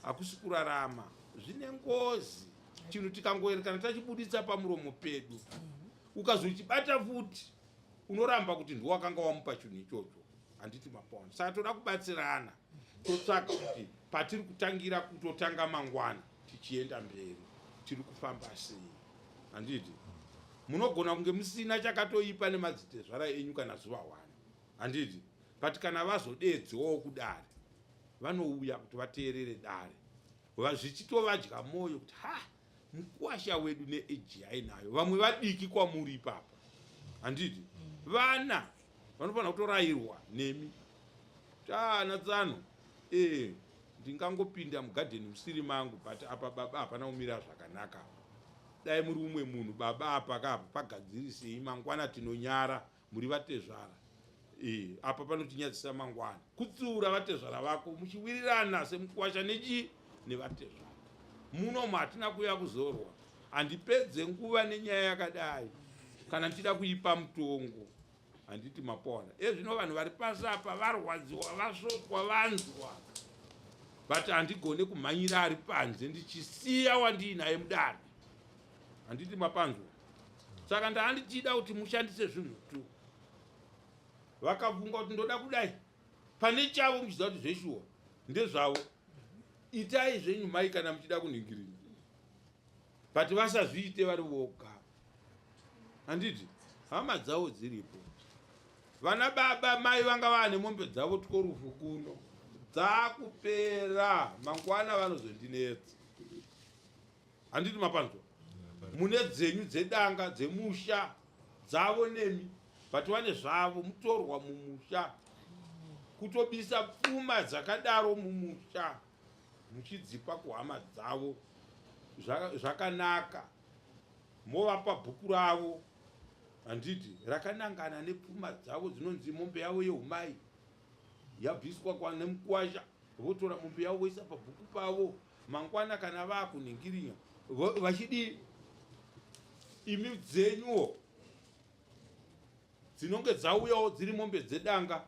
hakusi kurarama zvine ngozi. Chinhu tikangoerekana tachibuditsa pamuromo pedu ukazochibata futi unoramba kuti ndiwakanga wamupa chinhu ichocho handiti mapona. Saka toda kubatsirana totsvaka kuti patiri kutangira kutotanga mangwana tichienda mberi tiri kufamba sei handiti munogona kunge musina chakatoipa nemadzitezvara enyu kana zuva 1 handiti but kana vazodedzewo kudare vanouya kuti vateerere dare zvichitovadya mwoyo kuti mukuwasha wedu neeji yainayo vamwe vadiki kwamuri ipapa handiti vana vanofanira kutorayirwa nemi natsano ndingangopinda mugadheni musiri mangu but apa baba hapana kumira zvakanaka dai muri umwe munhu baba apa pagadzirisei mangwana tinonyara muri vatezvara apa panotinyadzisa mangwana kutsiura vatezvara vako muchiwirirana semukuwasha nevatezvara munomu hatina kuya kuzorwa handipedze nguva nenyaya yakadai kana ndichida kuipa mutongo handiti mapona ezvino vanhu vari pasi apa varwadziwa vasvotwa vanzwa but handigone kumhanyira ari panze ndichisiya wandiinaye mudare handiti mapanzwa saka ndahandichida kuti mushandise zvinhu tu vakafunga kuti ndoda kudai pane chavo muchiziva kuti zveshuwa ndezvavo itai zvenyu mai kana muchida kuningirira but vasazviite vari voga handiti hama dzavo dziripo vana baba mai vanga vane mombe dzavo tworufu kuno dzakupera mangwana vanozondinetsa handiti mapanzwa mune dzenyu dzedanga dzemusha dzavo nemi but vane zvavo mutorwa mumusha kutobisa pfuma dzakadaro mumusha muchidzipa kuhama dzavo zvakanaka movapa bhuku ravo handiti rakanangana nepfuma dzavo dzinonzi mombe yavo yeumai yabviswa kwanemukwasha votora mombe yavo voisa pabhuku pavo mangwana kana vakuningirira vachidi imi dzenyuwo dzinonge dzauyawo dziri mombe dzedanga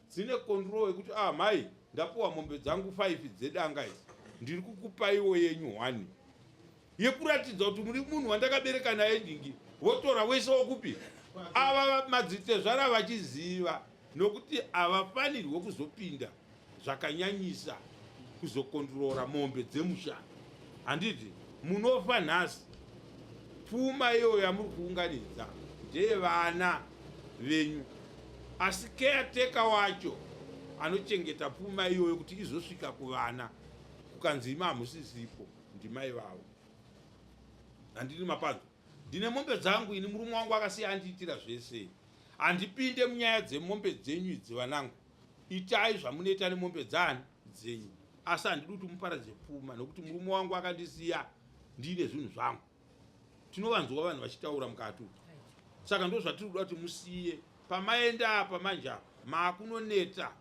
dzine control yekuti mai ndapuwa mombe dzangu 5 dzedanga idzi ndiri kukupaiwo yenyu 1 yekuratidza kuti muri munhu wandakabereka naye ndingi votora wese wokupi ava madzitezvara vachiziva nokuti havafanirwe kuzopinda zvakanyanyisa kuzokontrora mombe dzemusha handiti munofa nhasi pfuma iyoyo yamuri kuunganidza ndeyevana venyu asi caretaker wacho anochengeta pfuma iyoyo kuti izosvika kuvana kukanzi ima hamusisipo ndimai vavo handiti mapanzo ndine mombe dzangu ini murume wangu akasiya andiitira zvese handipinde munyaya dzemombe dzenyu idzi vanangu itai zvamunoita nemombe dzani dzenyu asi handidi kuti muparadze pfuma nokuti murume wangu akandisiya ndine zvinhu zvangu tinovanzwa vanhu vachitaura mukati saka ndo zvatiri kuda kuti musiye pamaenda apa manje apa maakunoneta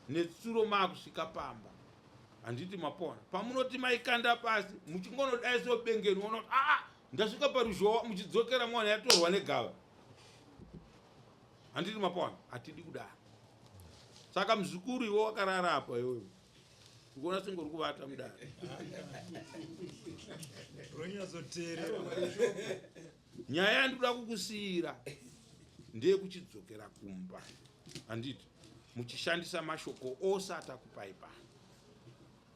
netsuro maakusvika pamba handiti mapona pamunoti maikanda pasi muchingonodai sebengeni ona kuti ndasvika paruzhowa muchidzokera mwana yatorwa negava handiti mapona hatidi kudaro saka muzukuru iwo wakarara apa iwoyo kuona sengori kuvata mudare nyaya yandikuda kukusiyira ndeyekuchidzokera kumba handiti muchishandisa mashoko ose atakupai pano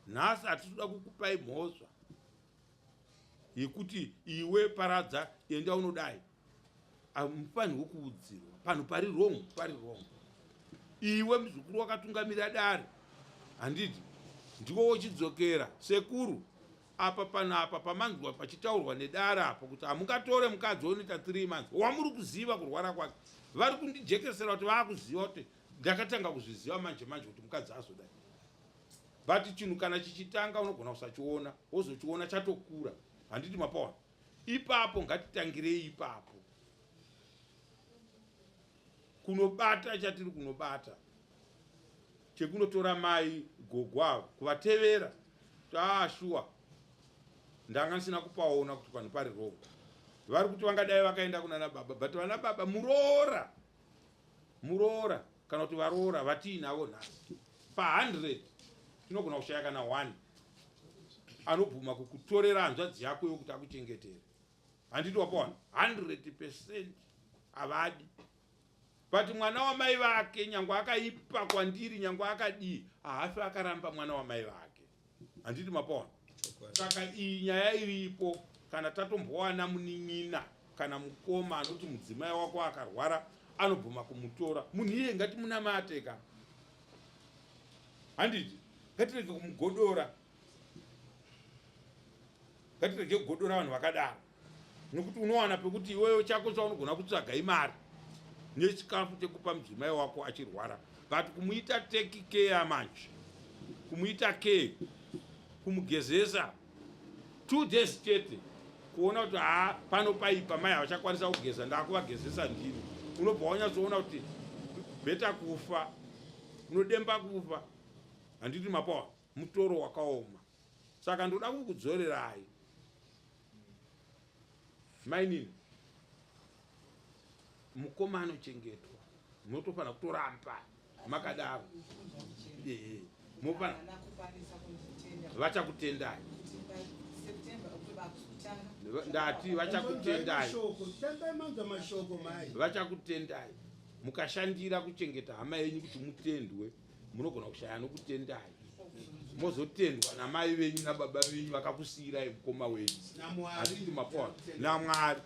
nhasi hatitoda kukupai mhosva yekuti iwe paradza enda unodai hamufanirwe kuudzirwa panhu pari wrong pari wrong iwe muzukuru wakatungamira dare handiti ndiko wochidzokera sekuru apa panapa pamanzwa pachitaurwa nedare apa kuti hamungatore mukadzi onoita 3 months wamuri kuziva kurwara kwake vari kundijekesera kuti vaakuziva kuti ndakatanga kuzviziva manje manje kuti mukadzi azodai but chinhu kana chichitanga unogona kusachiona wozochiona chatokura handiti mapaona ipapo ngatitangirei ipapo kunobata chatiri kunobata chekunotora mai gogwavo kuvatevera shuwa ndanga ndisina kupaona kuti panhu pari rogo vari kuti vangadai vakaenda kunana baba but vana baba muroora kana kuti varoora vatiinavo nhasi pa100 tinogona kushaya kana 1 anobvuma kukutorera hanzvadzi yako yokuti akuchengetere handiti wapaona 100% havadi but mwana wamai vake nyangwe akaipa kwandiri nyangwe akadii haafi akaramba mwana wamai vake handiti mapaona saka iyi nyaya iripo kana tatombowana munin'ina kana mukoma anoti mudzimai wako akarwara anobvuma kumutora munhu iye ngati munamate ka handiti ngatirege kumugodora ngatirege kugodora vanhu vakadaro nokuti unowana pekuti iweyo chako chaunogona kutsvaga imari nechikafu chekupa mudzimai wako achirwara but kumuita take care manje kumuita care kumugezesa 2 days chete kuona kuti pano paipa mai havachakwanisa kugeza ndakuvagezesa ndini unobva wanyatsoona kuti bheta kufa unodemba kufa handiti mapawa mutoro wakaoma saka ndoda kukudzorerai mainini mukoma anochengetwa munotofanira kutoramba makadaro. Mofana vachakutendai ndati vachakutendai vachakutendai mukashandira kuchengeta hama yenyu kuti mutendwe munogona kushaya nokutendai mozotendwa namai venyu nababa venyu vakakusiyirai mukoma wenyu hatiti mapona naMwari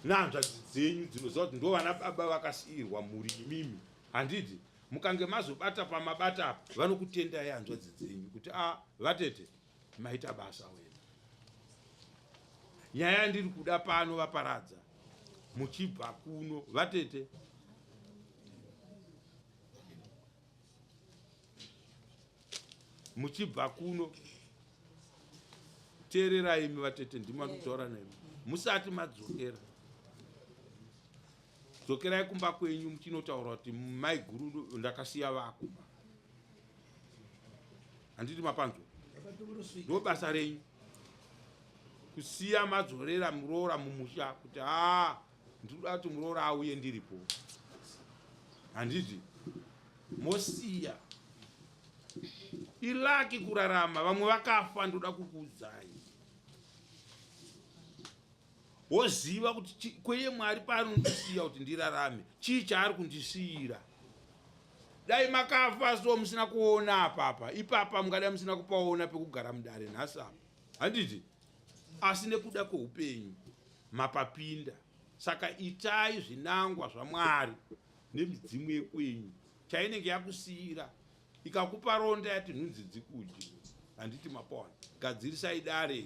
nanzvadzi dzenyu dzinoziva kuti ndo vana baba vakasiyirwa muri imimi. Handiti mukange mazobata pamabata apa vanokutendai hanzvadzi dzenyu kuti vatete maita basa wena. Nyaya ndiri kuda pano vaparadza muchibva kuno vatete muchibva kuno teererai imi vatete ndimanotaura nemi musati madzokera dzokerai kumba kwenyu muchinotaura kuti mai guru ndakasiya vako. Handiti mapanzo ndo basa renyu kusiya madzorera muroora mumusha kuti ndinoda kuti muroora auye ndiripo. Handiti mosiya ilaki kurarama vamwe vakafa. Ndoda kukuudzai woziva kuti kweye Mwari paanondisiya kuti ndirarame chii chaari kundisiyira. Dai makafa so musina kuona apapa ipapa mungada musina kupaona pekugara mudare nhasi apa. Handiti asi nekuda kweupenyu mapapinda. Saka itai zvinangwa zvaMwari nemidzimu yekwenyu chainenge yakusiyira ikakupa ronda yati nhunzi dzikudye. Handiti mapona gadzirisai dare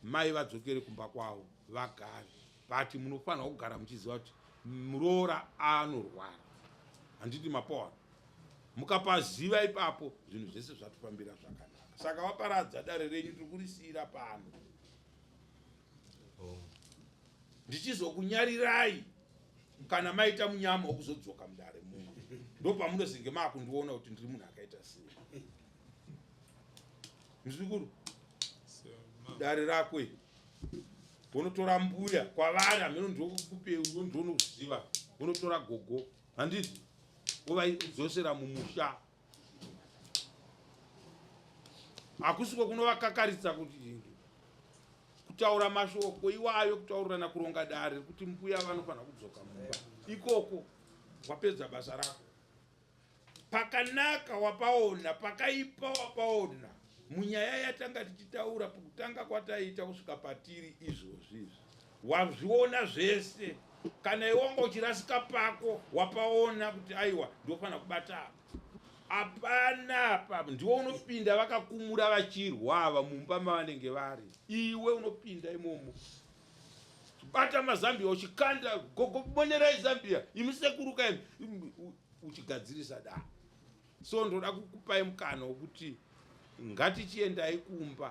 mai vadzokere kumba kwavo vagare bati munofanira kugara muchiziva kuti muroora anorwara. Handiti mapona mukapaziva ipapo zvinhu zvese zvatofambira zvakanaka. Saka vaparadza dare renyu tiri kurisiyira pano. Ndichizokunyarirai kana maita munyama wokuzodzoka mudare muno ndo pamunozenge makundiona kuti ndiri munhu akaita sei. Muzukuru dare rakwe unotora mbuya kwavari hameno ndokukupei ndinoziva unotora gogo. Handiti uvaizosera mumusha hakusiko kunovakakaritsa kuti kutaura mashoko iwayo kutaurirana kuronga dare kuti mbuya vanofanira kudzoka mumba ikoko wapedza basa rako. Pakanaka wapaona pakaipa wapaona munyaya yatanga tichitaura kutanga kwataita kusvika patiri izvozvi wazviona zvese. Kana iwanga uchirasika pako wapaona kuti aiwa ndofanira kubata apana apa ndiwo unopinda vakakumura vachirwa ava mumba mavanenge vari. Iwe unopinda imomo bata mazambia uchikanda gogobonerai Zambia imisekuruka uchigadzirisa da. So ndoda kukupai mukana wokuti ngatichiendai kumba